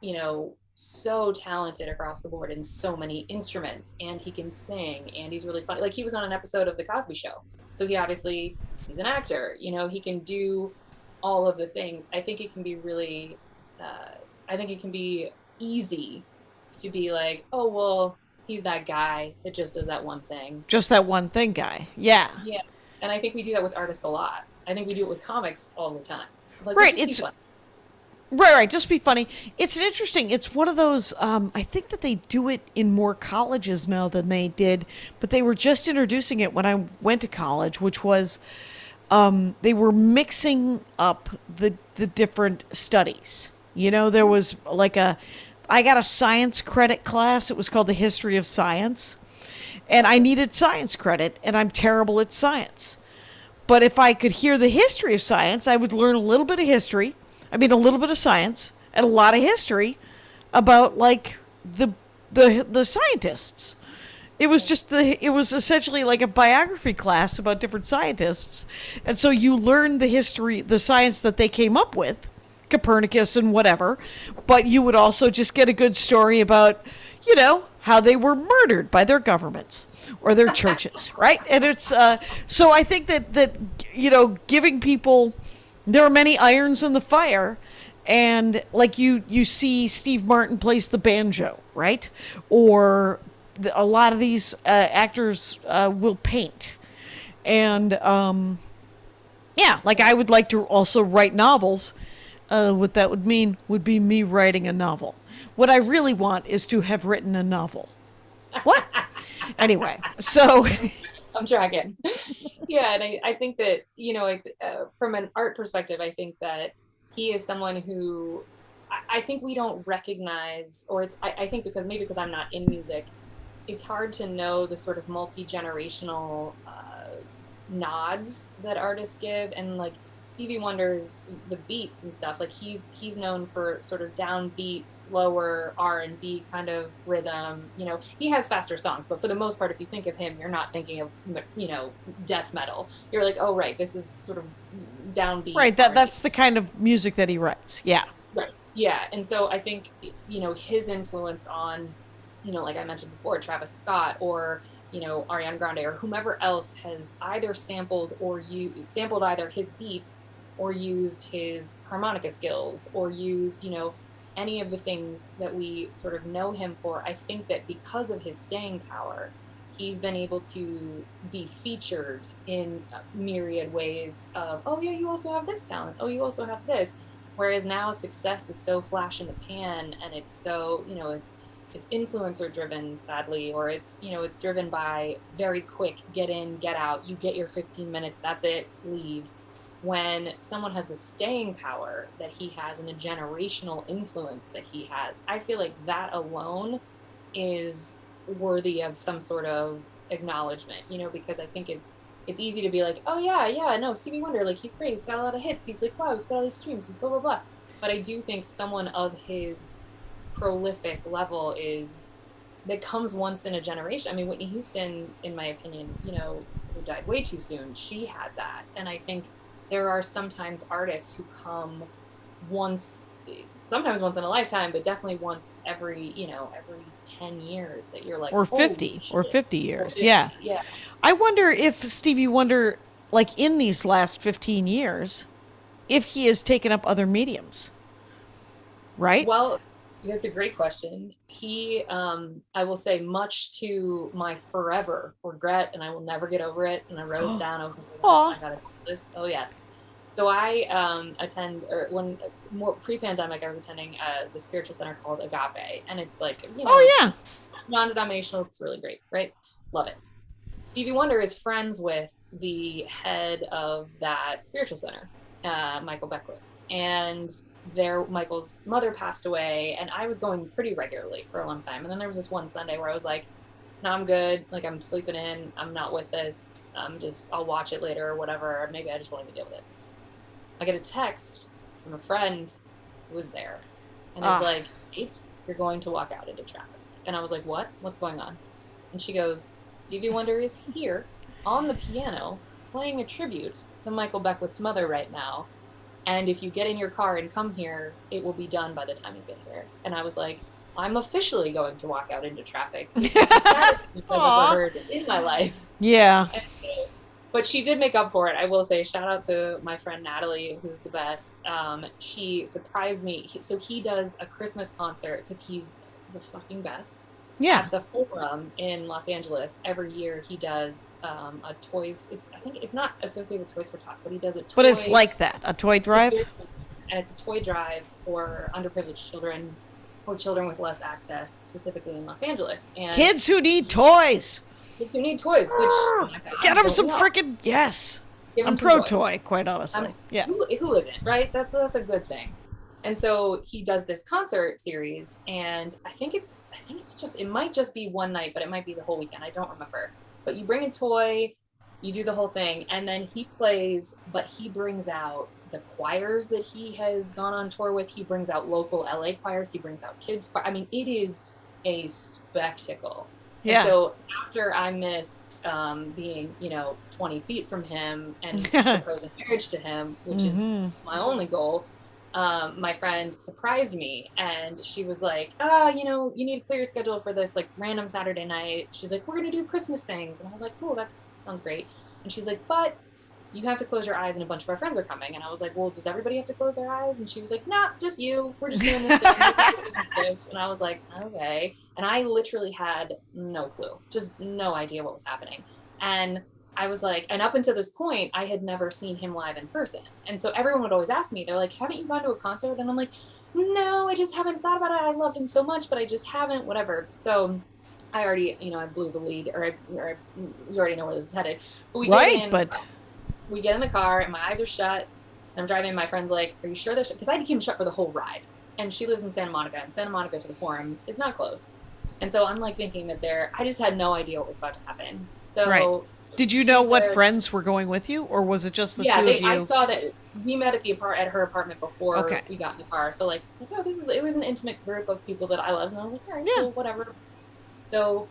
so talented across the board in so many instruments, and he can sing, and he's really funny. Like he was on an episode of The Cosby Show. So he's an actor, he can do all of the things. I think it can be really, easy to be like, oh, well, he's that guy that just does that one thing. Just that one thing guy. Yeah. Yeah. And I think we do that with artists a lot. I think we do it with comics all the time. Like, right. Right. Just be funny. It's interesting. It's one of those, I think that they do it in more colleges now than they did, but they were just introducing it when I went to college, which was, they were mixing up the different studies. There was like I got a science credit class. It was called the History of Science. And I needed science credit, and I'm terrible at science. But if I could hear the history of science, I would learn a little bit of history. I mean, a little bit of science and a lot of history about like the scientists. It was essentially like a biography class about different scientists. And so you learn the history, the science that they came up with, Copernicus and whatever, but you would also just get a good story about, you know, how they were murdered by their governments or their churches, right? And it's so I think that you know, giving people, there are many irons in the fire, and like you see Steve Martin plays the banjo, right? Or a lot of these actors will paint, and yeah, like I would like to also write novels. What that would mean would be me writing a novel. What I really want is to have written a novel. What? Anyway, so I'm tracking. Yeah, and I think that, you know, like, from an art perspective, I think that he is someone who I think we don't recognize, or I think because I'm not in music, it's hard to know the sort of multi-generational nods that artists give. And like Stevie Wonder's the beats and stuff, like he's known for sort of downbeat, slower R&B kind of rhythm. You know, he has faster songs, but for the most part, if you think of him, you're not thinking of, you know, death metal. You're like, oh right, this is sort of downbeat. Right, that's the kind of music that he writes. Yeah. Right. Yeah. And so I think, you know, his influence on, you know, like I mentioned before, Travis Scott or, you know, Ariana Grande or whomever else has either sampled either his beats or used his harmonica skills or used, you know, any of the things that we sort of know him for. I think that because of his staying power, he's been able to be featured in myriad ways of, oh yeah, you also have this talent. Oh, you also have this. Whereas now success is so flash in the pan, and it's so, you know, it's influencer driven, sadly, or it's, you know, it's driven by very quick, get in, get out, you get your 15 minutes, that's it, leave. When someone has the staying power that he has and the generational influence that he has, I feel like that alone is worthy of some sort of acknowledgement, you know, because I think it's easy to be like, oh yeah, no, Stevie Wonder, like he's great, he's got a lot of hits, he's like, wow, he's got all these streams, he's blah, blah, blah. But I do think someone of his prolific level that comes once in a generation. I mean, Whitney Houston, in my opinion, you know, who died way too soon, she had that. And I think there are sometimes artists who come sometimes once in a lifetime, but definitely once every 10 years that you're like, or 50 shit. or 50 years. Or 50, yeah. Yeah. I wonder if Stevie Wonder, like in these last 15 years, if he has taken up other mediums. Right? Well, that's a great question. He, I will say, much to my forever regret, and I will never get over it. And I wrote it down. I was like, I gotta do this. Oh yes. So I attend, or when more pre-pandemic, I was attending the spiritual center called Agape, and it's like, you know, oh yeah, non-denominational. It's really great, right? Love it. Stevie Wonder is friends with the head of that spiritual center, Michael Beckwith, and Michael's mother passed away, and I was going pretty regularly for a long time. And then there was this one Sunday where I was like, no, I'm good. Like, I'm sleeping in. I'm not with this. I'll watch it later or whatever. Or maybe I just won't even deal with it. I get a text from a friend who was there, and is like, Kate, you're going to walk out into traffic. And I was like, what? What's going on? And she goes, Stevie Wonder is here on the piano playing a tribute to Michael Beckwith's mother right now. And if you get in your car and come here, it will be done by the time you get here. And I was like, I'm officially going to walk out into traffic. This is the saddest thing I've ever heard in my life. Yeah. But she did make up for it. I will say, shout out to my friend Natalie, who's the best. She surprised me. So he does a Christmas concert because he's the fucking best. Yeah. At the Forum in Los Angeles, every year he does a toys. I think it's not associated with Toys for Tots, but he does a toy. But it's like that, a toy drive? And it's a toy drive for underprivileged children or children with less access, specifically in Los Angeles. And kids who need toys. Kids who need toys, which... Oh my God, get them some freaking... Yes. I'm pro-toy, quite honestly. Yeah. Who isn't, right? That's a good thing. And so he does this concert series, and I think it's just, it might just be one night, but it might be the whole weekend. I don't remember. But you bring a toy, You do the whole thing, and then he plays, but he brings out the choirs that he has gone on tour with. He brings out local LA choirs. He brings out kids choir. I mean, it is a spectacle. Yeah. And so after I missed being, 20 feet from him and proposing marriage to him, which is my only goal, my friend surprised me, and she was like, you need to clear your schedule for this like random Saturday night. She's like, we're going to do Christmas things. And I was like, cool, that sounds great. And she's like, but you have to close your eyes and a bunch of our friends are coming. And I was like, well, does everybody have to close their eyes? And she was like, nah, just you. We're just doing this thing. And I was like, okay. And I literally had no clue, just no idea what was happening. And I was like, and up until this point, I had never seen him live in person. And so everyone would always ask me, they're like, haven't you gone to a concert? And I'm like, no, I just haven't thought about it. I love him so much, but I just haven't, whatever. So I already, I blew the lead, or you already know where this is headed. But we get in the car and my eyes are shut and I'm driving. My friend's like, are you sure they're shut? Because I had to keep them shut for the whole ride. And she lives in Santa Monica, and Santa Monica to the Forum is not close. And so I'm like thinking that I just had no idea what was about to happen. So right. Did you know what friends were going with you, or was it just the two of you? I saw that we met at her apartment before we got in the car. So like, it's like, it was an intimate group of people that I love. And I was like, all right, cool, whatever. So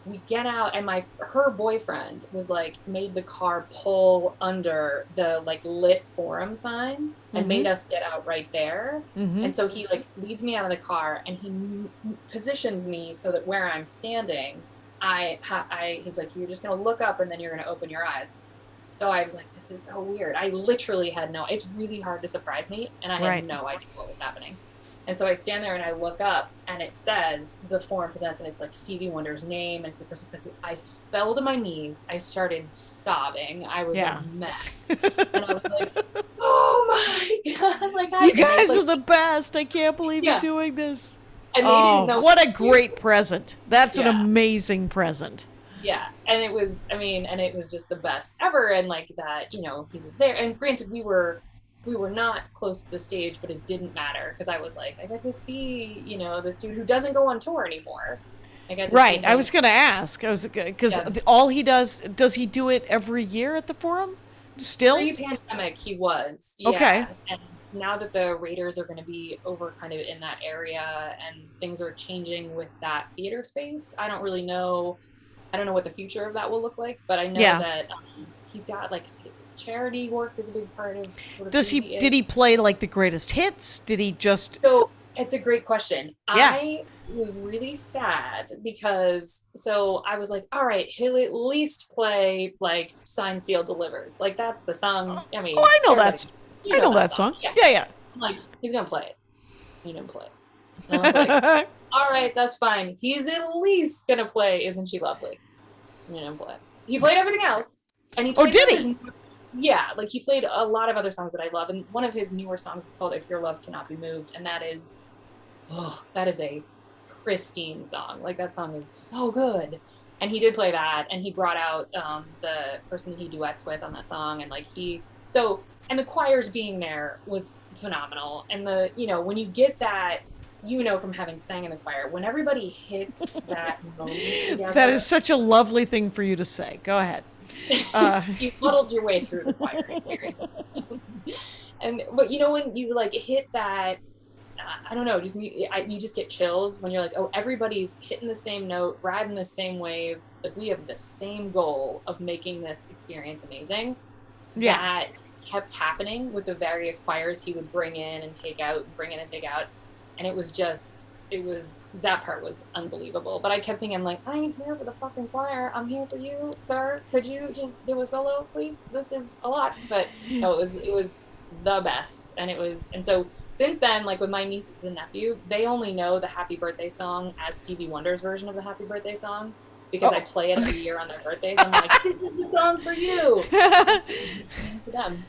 we get out, and her boyfriend was like, made the car pull under the like lit Forum sign and made us get out right there. And so he like leads me out of the car, and he positions me so that where I'm standing, he's like, you're just going to look up and then you're going to open your eyes. So I was like, this is so weird. I literally it's really hard to surprise me. And I had no idea what was happening. And so I stand there and I look up, and it says the Forum presents, and it's like Stevie Wonder's name. And it's because I fell to my knees. I started sobbing. I was a mess. And I was like, oh my God. Like, you guys are the best. I can't believe you're doing this. And they didn't know. What a great present. That's an amazing present. Yeah. And it was, and it was just the best ever. And like that, he was there. And granted, we were not close to the stage, but it didn't matter, because I was like, I got to see, this dude who doesn't go on tour anymore. I got to see him. I was going to ask. Because all he does he do it every year at the Forum? Still? Pre-pandemic, he was. Okay. Yeah. And now that the Raiders are going to be over kind of in that area and things are changing with that theater space, I don't really know. I don't know what the future of that will look like, but I know that he's got like charity work is a big part of sort of did he play like the greatest hits? Did he just... So it's a great question. I was really sad because I was like, all right, he'll at least play like Signed, Sealed, Delivered. Like that's the song. I know that song. Yeah. I'm like, he's gonna play it. He didn't play it. And I was like, all right, that's fine. He's at least gonna play Isn't She Lovely? He didn't play it. He played everything else. And he played like he played a lot of other songs that I love, and one of his newer songs is called If Your Love Cannot Be Moved, and that is a pristine song. Like that song is so good. And he did play that, and he brought out the person that he duets with on that song, and like and the choirs being there was phenomenal. And when you get that, from having sang in the choir, when everybody hits that moment together. That is such a lovely thing for you to say. Go ahead. You muddled your way through the choir. But when you like hit that, I don't know, you just get chills when you're like, oh, everybody's hitting the same note, riding the same wave. Like we have the same goal of making this experience amazing. Yeah. That kept happening with the various choirs he would bring in and take out, and it was that part was unbelievable. But I kept thinking, like, I ain't here for the fucking choir. I'm here for you, sir. Could you just do a solo, please? This is a lot. But no, it was the best. And so since then, like with my nieces and nephew, they only know the Happy Birthday song as Stevie Wonder's version of the Happy Birthday song, because I play it every year on their birthdays. I'm like, this is the song for you. For them.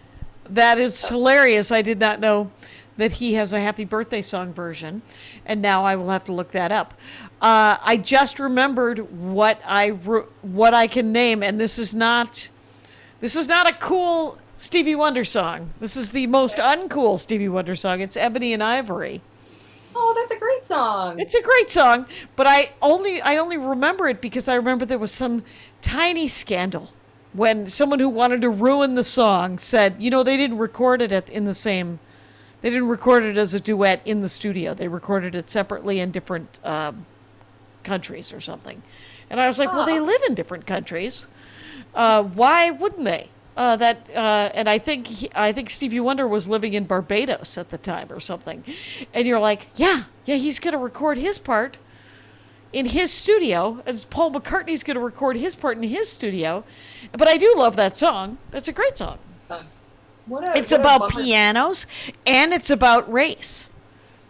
That is hilarious. I did not know that he has a Happy Birthday song version, and now I will have to look that up. I just remembered what I can name, and this is not a cool Stevie Wonder song. This is the most uncool Stevie Wonder song. It's Ebony and Ivory. Oh, that's a great song. It's a great song, but I only remember it because I remember there was some tiny scandal when someone who wanted to ruin the song said, they didn't record it they didn't record it as a duet in the studio. They recorded it separately in different countries or something. And I was like, well, they live in different countries. Why wouldn't they? And I think Stevie Wonder was living in Barbados at the time or something. And you're like, yeah, he's going to record his part in his studio, as Paul McCartney's going to record his part in his studio. But I do love that song. That's a great song. It's about pianos, and it's about race.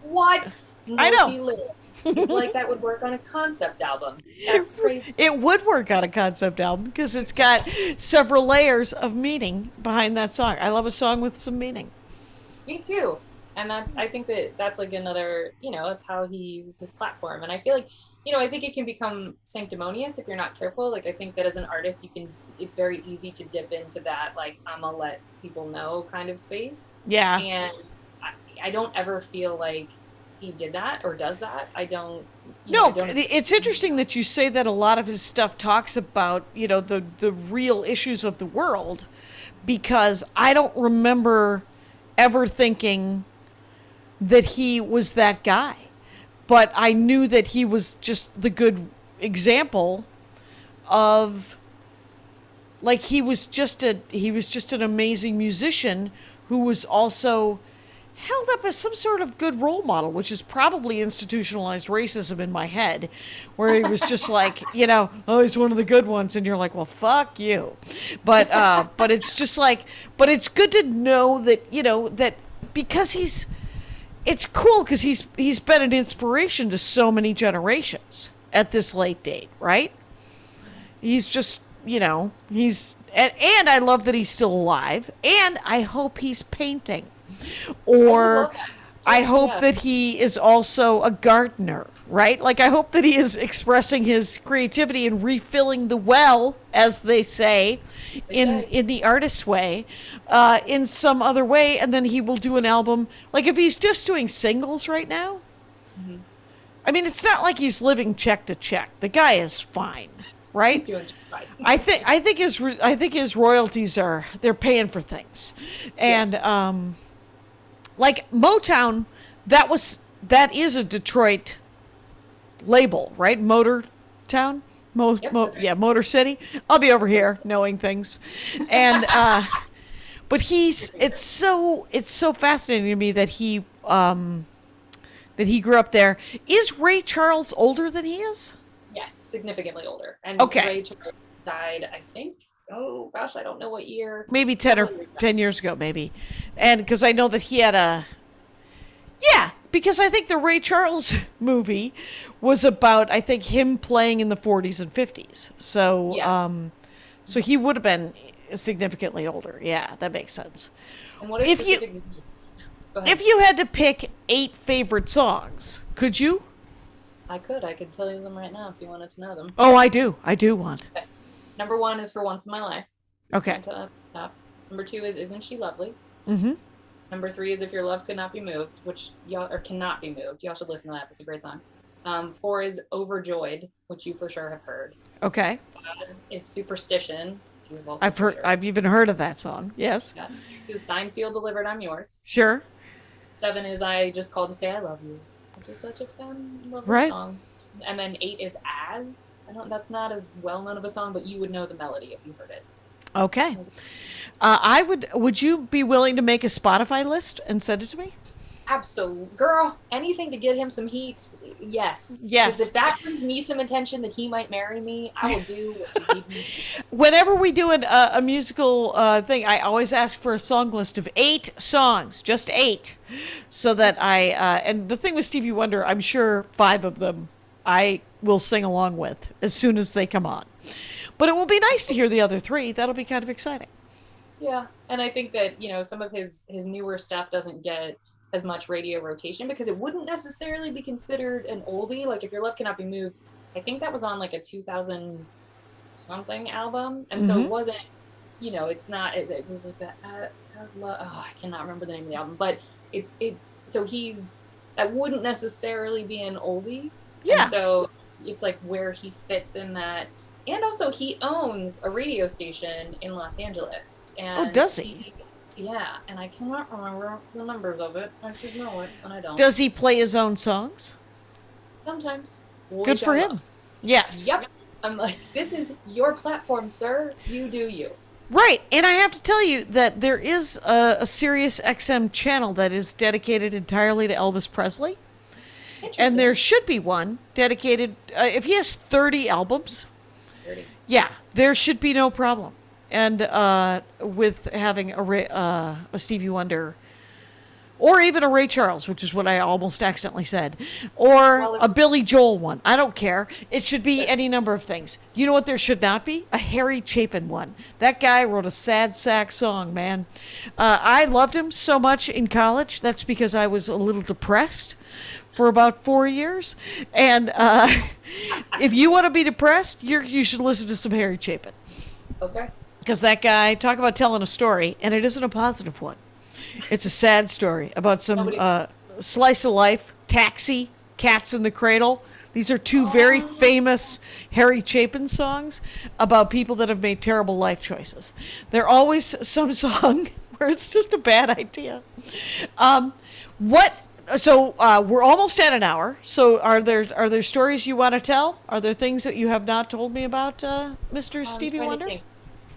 What? I know. It's like that would work on a concept album. That's crazy. It would work on a concept album because it's got several layers of meaning behind that song. I love a song with some meaning. Me too. And I think that's like another, that's how he uses his platform. And I feel like, I think it can become sanctimonious if you're not careful. Like, I think that as an artist, it's very easy to dip into that, like, I'm gonna let people know kind of space. Yeah. And I don't ever feel like he did that or does that. It's interesting that you say that a lot of his stuff talks about, the real issues of the world, because I don't remember ever thinking that he was that guy. But I knew that he was just the good example of, like, he was just an amazing musician who was also held up as some sort of good role model, which is probably institutionalized racism in my head, where he was just like, oh, he's one of the good ones, and you're like, well, fuck you. But it's just like, but it's good to know that, that because it's cool because he's been an inspiration to so many generations at this late date, right? He's just, and I love that he's still alive, and I hope he's painting. Or I hope that he is also a gardener, right? Like, I hope that he is expressing his creativity and refilling the well, as they say, in the artist's way, in some other way. And then he will do an album. Like, if he's just doing singles right now, I mean, it's not like he's living check to check. The guy is fine, right? He's doing fine. I think his royalties they're paying for things, and like Motown, that is a Detroit label, right? Motor Town, Motor City. I'll be over here knowing things, and but it's so fascinating to me that he grew up there. Is Ray Charles older than he is? Yes, significantly older. And Ray Charles died, I think. Oh gosh, I don't know what year. Maybe 10 years ago, maybe. And because I know that he had because I think the Ray Charles movie was about, I think, him playing in the 40s and 50s. So, so he would have been significantly older. Yeah, that makes sense. And what is if you had to pick 8 favorite songs, could you? I could tell you them right now if you wanted to know them. Oh, I do want. Okay. Number 1 is For Once in My Life. Okay. Number 2 is Isn't She Lovely? Mm-hmm. Number 3 is If Your Love Could Not Be Moved, which cannot be moved. Y'all should listen to that. It's a great song. 4 is Overjoyed, which you for sure have heard. Okay. 5 is Superstition. I've even heard of that song. Yes. Yeah. 6 is Signed, Sealed, Delivered, I'm Yours. Sure. 7 is I Just Called to Say I Love You, which is such a fun, lovely song. And then 8 is As. That's not as well known of a song, but you would know the melody if you heard it. Okay. Would you be willing to make a Spotify list and send it to me? Absolutely. Girl, anything to get him some heat. Yes. Yes. Because if that brings me some attention that he might marry me, I will do what you need me. Whenever we do a musical thing, I always ask for a song list of 8 songs, just 8, so that and the thing with Stevie Wonder, I'm sure 5 of them I will sing along with as soon as they come on. But it will be nice to hear the other 3. That'll be kind of exciting. Yeah, and I think that, some of his newer stuff doesn't get as much radio rotation because it wouldn't necessarily be considered an oldie. Like, If Your Love Cannot Be Moved, I think that was on like a 2000 something album, and so it wasn't, it's not. It was like that. I cannot remember the name of the album, but it's so that wouldn't necessarily be an oldie. Yeah. And so it's like where he fits in that And also, he owns a radio station in Los Angeles. And Oh, does he? Yeah, and I cannot remember the numbers of it. I should know it, and I don't. Does he play his own songs? Sometimes. Good for him. Yes. Yep. I'm like, this is your platform, sir. You do you. Right, and I have to tell you that there is a Sirius XM channel that is dedicated entirely to Elvis Presley, and there should be one dedicated. If he has 30 albums, 30. yeah, there should be no problem. And with having a Stevie Wonder, or even a Ray Charles, which is what I almost accidentally said, or a Billy Joel one. I don't care. It should be any number of things. You know what there should not be? A Harry Chapin one. That guy wrote a sad sack song, man. I loved him so much in college. That's because I was a little depressed for about 4 years. And if you want to be depressed, you should listen to some Harry Chapin. Okay. Because that guy, talk about telling a story, and it isn't a positive one. It's a sad story about some slice of life, Taxi, Cats in the Cradle. These are two very famous Harry Chapin songs about people that have made terrible life choices. They're always some song where it's just a bad idea. So we're almost at an hour. So are there stories you want to tell? Are there things that you have not told me about Mr. Stevie Wonder?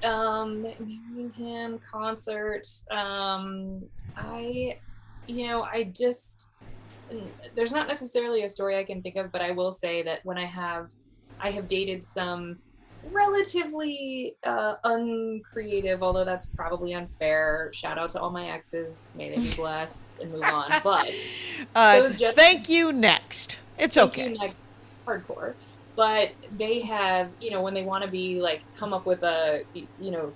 Meeting him, concert. I just, there's not necessarily a story I can think of, but I will say that when I have dated some relatively uncreative, although that's probably unfair. Shout out to all my exes. May they be blessed and move on. But thank you next. It's okay. You next, hardcore. But they have, when they want to be like, come up with a,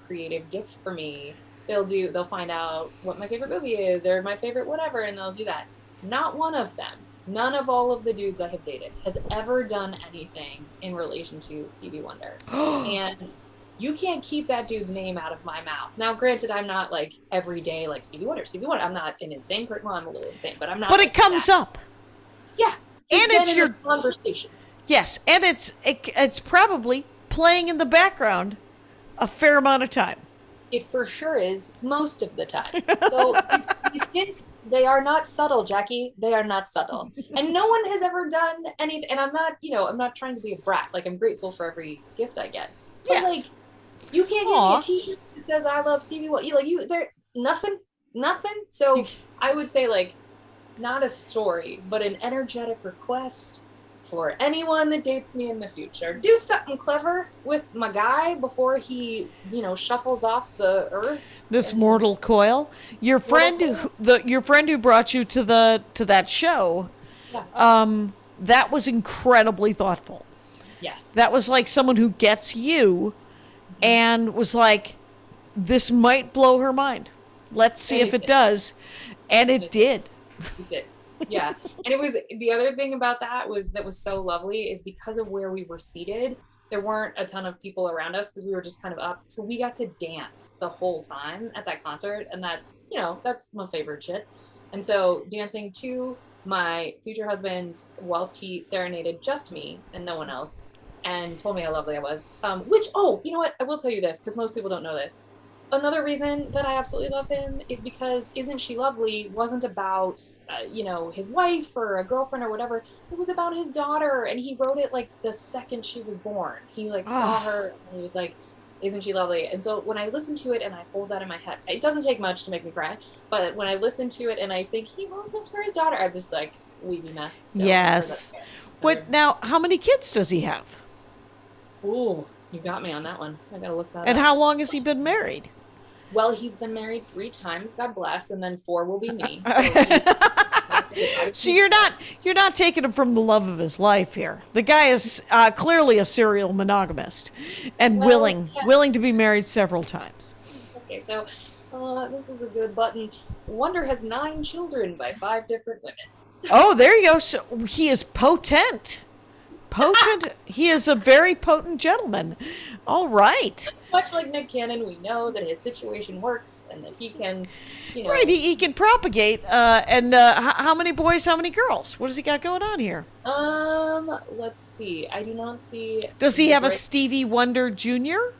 creative gift for me, they'll find out what my favorite movie is or my favorite whatever, and they'll do that. Not one of them, none of all of the dudes I have dated has ever done anything in relation to Stevie Wonder. And you can't keep that dude's name out of my mouth. Now, granted, I'm not like every day like Stevie Wonder. I'm not an insane person. Well, I'm a little insane, but I'm not. But it comes up. Yeah. And it's your conversation. Yes, and it's probably playing in the background a fair amount of time. It for sure is most of the time. So these hints, they are not subtle, Jackie. They are not subtle. And no one has ever done anything. And I'm not trying to be a brat. Like, I'm grateful for every gift I get. But yes. like, you can't get me a t-shirt that says I love Stevie Wonder. There, nothing. So I would say, like, not a story, but an energetic request for anyone that dates me in the future. Do something clever with my guy before he, shuffles off the earth. This mortal coil. Your friend who brought you to that show, that was incredibly thoughtful. Yes. That was like someone who gets you and was like, this might blow her mind. Let's see if it does. And it did. It did. Yeah. And it was, the other thing about that was so lovely is because of where we were seated, there weren't a ton of people around us because we were just kind of up. So we got to dance the whole time at that concert. And that's my favorite shit. And so dancing to my future husband whilst he serenaded just me and no one else and told me how lovely I was. You know what? I will tell you this because most people don't know this. Another reason that I absolutely love him is because Isn't She Lovely wasn't about, his wife or a girlfriend or whatever. It was about his daughter, and he wrote it, like, the second she was born. He, saw her, and he was like, Isn't She Lovely? And so when I listen to it and I hold that in my head, it doesn't take much to make me cry, but when I listen to it and I think he wrote this for his daughter, I'm just like, weepy mess. Yes. Now, how many kids does he have? Ooh, you got me on that one. I gotta look that up. And how long has he been married? Well, he's been married 3 times, God bless, and then 4 will be me. So you're not taking him from the love of his life here. The guy is clearly a serial monogamist and willing to be married several times. Okay, so this is a good button. Wonder has 9 children by 5 different women. So, oh, there you go. So he is potent. Potent. He is a very potent gentleman. All right. Much like Nick Cannon, we know that his situation works and that he can, Right, he can propagate. How many boys, how many girls? What does he got going on here? Let's see. I do not see. Does he have a Stevie Wonder Jr.?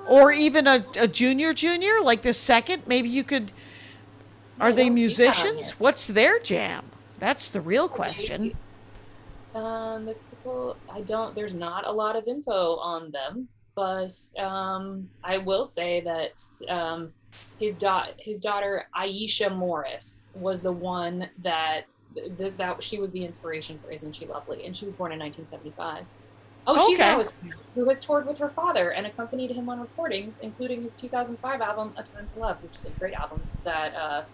Or even a junior, like the second? Maybe you could... Are they musicians? What's their jam? That's the real question. The couple, there's not a lot of info on them, but I will say that his daughter Aisha Morris was the one that she was the inspiration for Isn't She Lovely, and she was born in 1975. Oh, she's now who has toured with her father and accompanied him on recordings, including his 2005 album A Time for Love, which is a great album that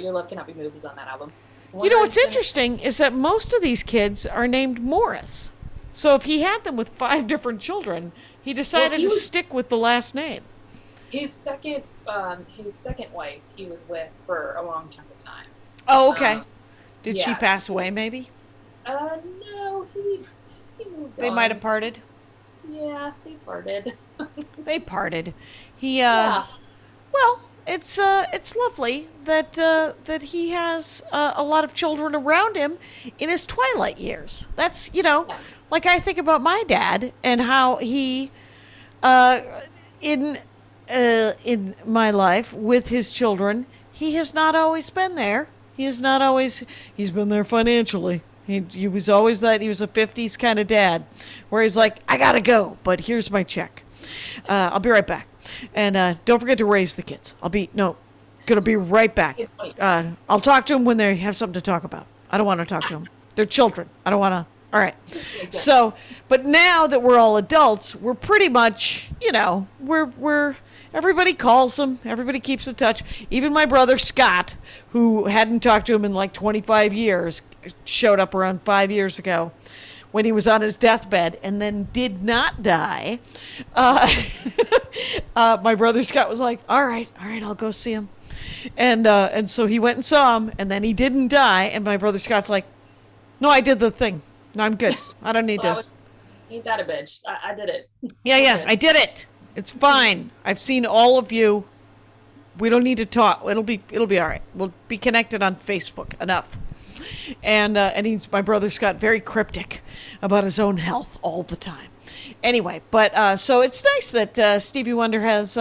Your Love Cannot Be Moved is on that album. You know what's interesting is that most of these kids are named Morris. So if he had them with 5 different children, he decided to stick with the last name. His second wife he was with for a long chunk of time. Oh, okay. Did she pass away, maybe? No, he moved They on. might have parted. Yeah, they parted. They parted. Well, it's lovely that he has a lot of children around him in his twilight years. That's, like I think about my dad and how he in my life with his children, he has not always been there. He's been there financially. He was always he was a 50s kind of dad where he's like, I gotta go, but here's my check. I'll be right back. And don't forget to raise the kids. Gonna be right back. I'll talk to them when they have something to talk about. I don't want to talk to them. They're children. I don't want to. All right. Exactly. So, but now that we're all adults, we're pretty much, we're everybody calls them. Everybody keeps in touch. Even my brother Scott, who hadn't talked to him in like 25 years, showed up around 5 years ago when he was on his deathbed and then did not die. My brother Scott was like, all right, I'll go see him. And so he went and saw him, and then he didn't die. And my brother Scott's like, no, I did the thing. No, I'm good. I don't need to. Ain't that a bitch? I did it. Yeah, I did it. It's fine. I've seen all of you. We don't need to talk. It'll be all right. We'll be connected on Facebook. Enough. And he's, my brother Scott, very cryptic about his own health all the time. Anyway, but so it's nice that Stevie Wonder has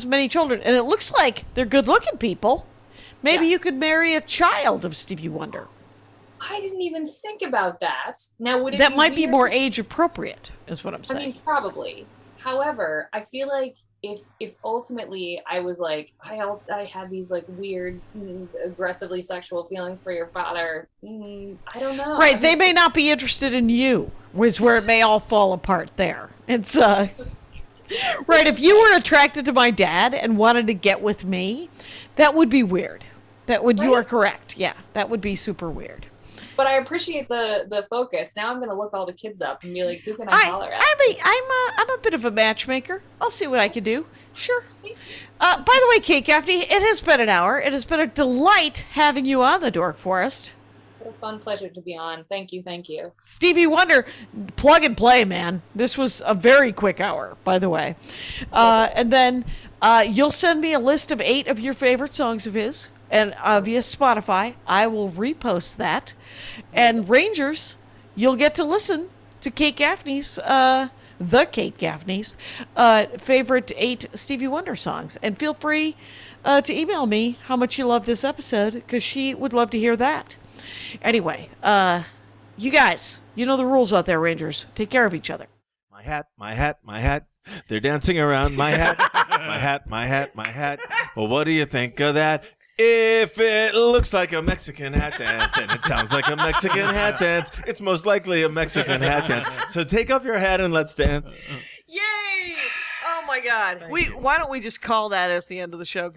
many children, and it looks like they're good-looking people. Maybe you could marry a child of Stevie Wonder. I didn't even think about that. Now, would it that be might weird? be more age appropriate, is what I'm saying. I mean, probably. However, I feel like if ultimately I was like, I had these like weird, aggressively sexual feelings for your father, I don't know. Right, they may not be interested in you, is where it may all fall apart there. It's, right, if you were attracted to my dad and wanted to get with me, that would be weird. You are correct. Yeah, that would be super weird. But I appreciate the focus. Now I'm going to look all the kids up and be like, who can I holler at? I'm a bit of a matchmaker. I'll see what I can do. Sure. By the way, Kate Gaffney, it has been an hour. It has been a delight having you on the Dork Forest. What a fun pleasure to be on. Thank you. Stevie Wonder, plug and play, man. This was a very quick hour, by the way. And then you'll send me a list of 8 of your favorite songs of his. And via Spotify, I will repost that. And Rangers, you'll get to listen to Kate Gaffney's, the Kate Gaffney's, favorite 8 Stevie Wonder songs. And feel free to email me how much you love this episode, because she would love to hear that. Anyway, you guys, you know the rules out there, Rangers. Take care of each other. My hat, my hat, my hat. They're dancing around my hat. My hat, my hat, my hat. Well, what do you think of that? If it looks like a Mexican hat dance and it sounds like a Mexican hat dance, it's most likely a Mexican hat dance. So take off your hat and let's dance. Yay! Oh my God. Why don't we just call that as the end of the show?